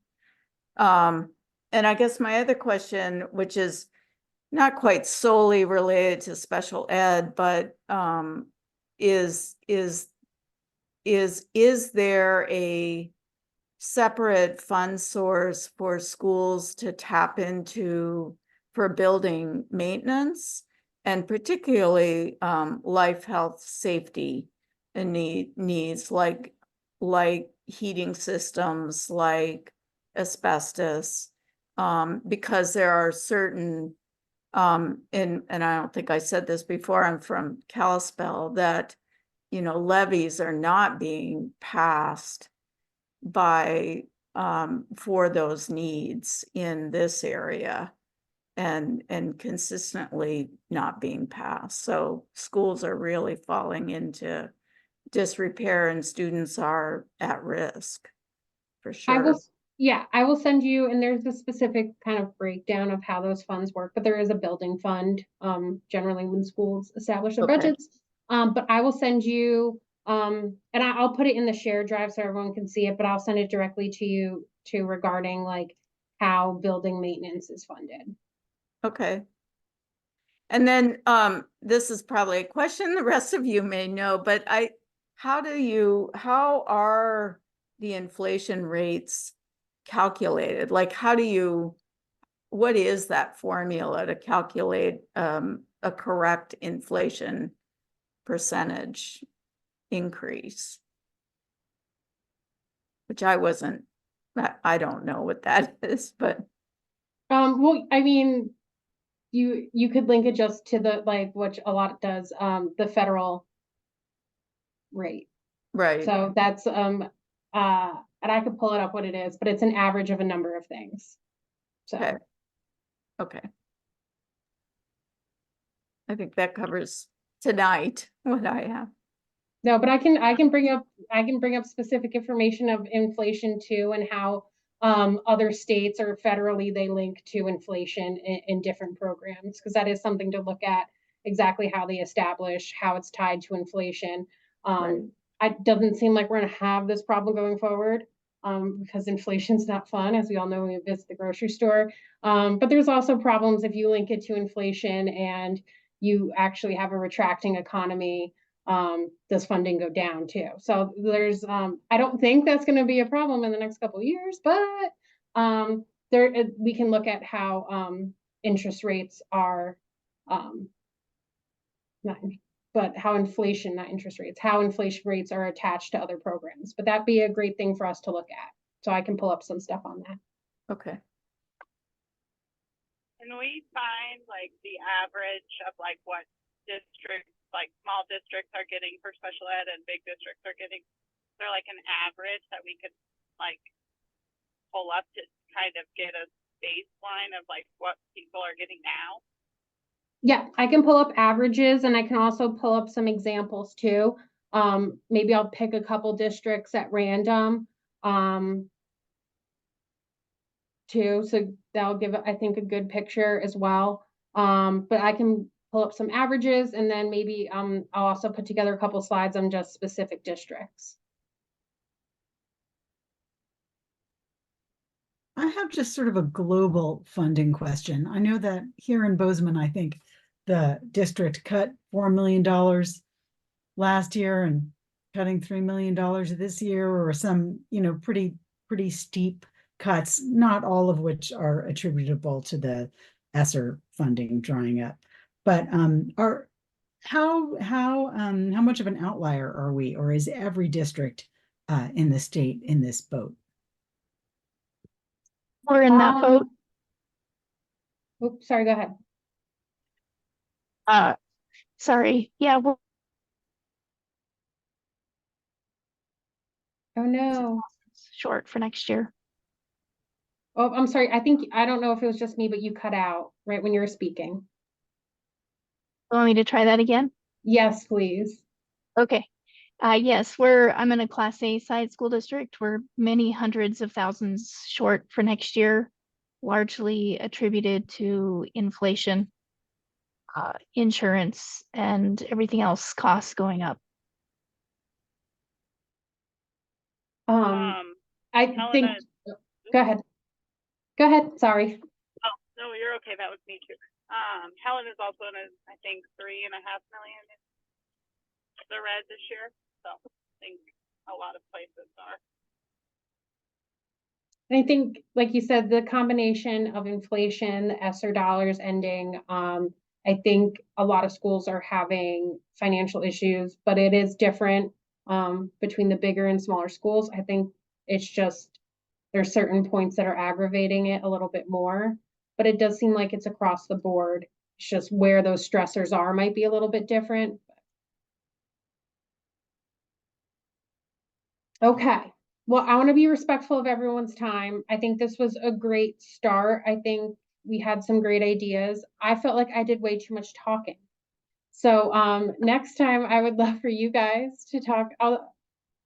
And I guess my other question, which is not quite solely related to special ed, but is there a separate fund source for schools to tap into for building maintenance, and particularly life, health, safety and needs like heating systems, like asbestos, because there are certain and I don't think I said this before, I'm from Kalispell, that you know, levies are not being passed by for those needs in this area, and consistently not being passed. So schools are really falling into disrepair, and students are at risk for sure. I will send you, and there's a specific kind of breakdown of how those funds work, but there is a building fund generally when schools establish their budgets. But I will send you, and I'll put it in the share drive so everyone can see it, but I'll send it directly to you too regarding like how building maintenance is funded. Okay. And then this is probably a question the rest of you may know, but how are the inflation rates calculated? Like, what is that formula to calculate a correct inflation percentage increase? Which I don't know what that is, but. Well, I mean, you could link it just to the, like, which a lot does, the federal rate. Right. So that's, and I could pull it up what it is, but it's an average of a number of things. So. Okay. I think that covers tonight what I have. No, but I can bring up specific information of inflation too, and how other states or federally they link to inflation in different programs, because that is something to look at, exactly how they establish how it's tied to inflation. It doesn't seem like we're going to have this problem going forward, because inflation's not fun, as we all know when we visit the grocery store. But there's also problems if you link it to inflation and you actually have a retracting economy. Does funding go down too? So there's, I don't think that's going to be a problem in the next couple of years, but we can look at how interest rates are, how inflation, not interest rates, how inflation rates are attached to other programs. But that'd be a great thing for us to look at. So I can pull up some stuff on that. Okay. Can we find like the average of like what districts, like small districts are getting for special ed and big districts are getting? Is there like an average that we could like pull up to kind of get a baseline of like what people are getting now? Yeah, I can pull up averages, and I can also pull up some examples too. Maybe I'll pick a couple districts at random. too, so that'll give, I think, a good picture as well. But I can pull up some averages, and then maybe I'll also put together a couple slides on just specific districts. I have just sort of a global funding question. I know that here in Bozeman, I think the district cut $4 million last year and cutting $3 million this year, or some, pretty steep cuts, not all of which are attributable to the ESSER funding drying up. But how much of an outlier are we, or is every district in the state in this boat? We're in that boat. Oops, sorry, go ahead. Sorry. Yeah, we're Oh, no. short for next year. Oh, I'm sorry. I don't know if it was just me, but you cut out right when you were speaking. Want me to try that again? Yes, please. Okay. Yes, I'm in a Class A side school district. We're many hundreds of thousands short for next year, largely attributed to inflation, insurance, and everything else, costs going up. I think, Helena, go ahead. Go ahead, sorry. oh, no, you're okay. That was me too. Helen is also in I think 3.5 million in the red this year. So I think a lot of places are. And I think, like you said, the combination of inflation, the ESSER dollars ending, I think a lot of schools are having financial issues, but it is different between the bigger and smaller schools. I think it's just there's certain points that are aggravating it a little bit more, but it does seem like it's across the board. It's just where those stressors are might be a little bit different. Okay. Well, I want to be respectful of everyone's time. I think this was a great start. I think we had some great ideas. I felt like I did way too much talking. So next time I would love for you guys to talk.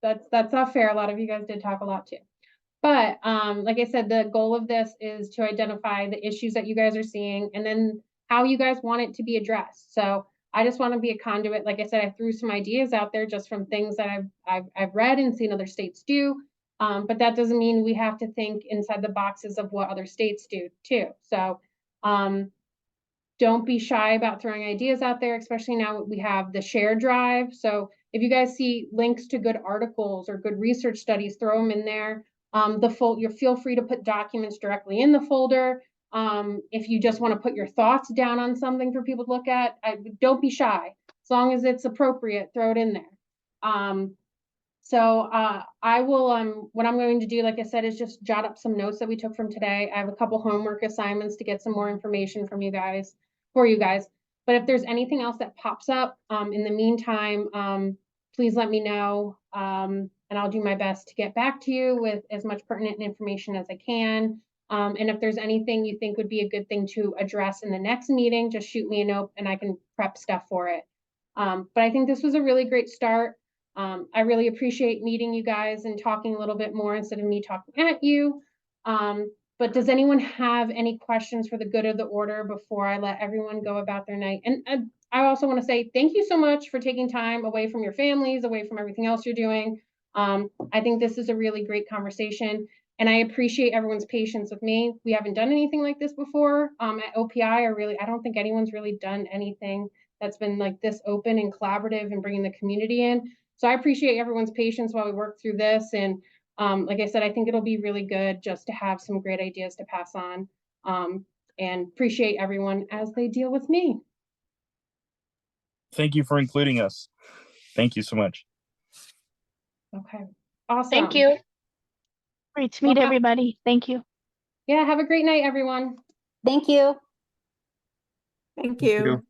That's not fair. A lot of you guys did talk a lot too. But like I said, the goal of this is to identify the issues that you guys are seeing and then how you guys want it to be addressed. So I just want to be a conduit. Like I said, I threw some ideas out there just from things that I've read and seen other states do. But that doesn't mean we have to think inside the boxes of what other states do too. So don't be shy about throwing ideas out there, especially now we have the share drive. So if you guys see links to good articles or good research studies, throw them in there. You feel free to put documents directly in the folder. If you just want to put your thoughts down on something for people to look at, don't be shy. As long as it's appropriate, throw it in there. I will, what I'm going to do, like I said, is just jot up some notes that we took from today. I have a couple homework assignments to get some more information from you guys, for you guys. But if there's anything else that pops up, in the meantime, please let me know. And I'll do my best to get back to you with as much pertinent information as I can. And if there's anything you think would be a good thing to address in the next meeting, just shoot me a note and I can prep stuff for it. But I think this was a really great start. I really appreciate meeting you guys and talking a little bit more instead of me talking at you. But does anyone have any questions for the good of the order before I let everyone go about their night? And I also want to say thank you so much for taking time away from your families, away from everything else you're doing. I think this is a really great conversation, and I appreciate everyone's patience with me. We haven't done anything like this before at OPI. I don't think anyone's really done anything that's been like this open and collaborative and bringing the community in. So I appreciate everyone's patience while we work through this. And like I said, I think it'll be really good just to have some great ideas to pass on, and appreciate everyone as they deal with me. Thank you for including us. Thank you so much. Okay, awesome. Thank you. Great to meet everybody. Thank you. Yeah, have a great night, everyone. Thank you. Thank you.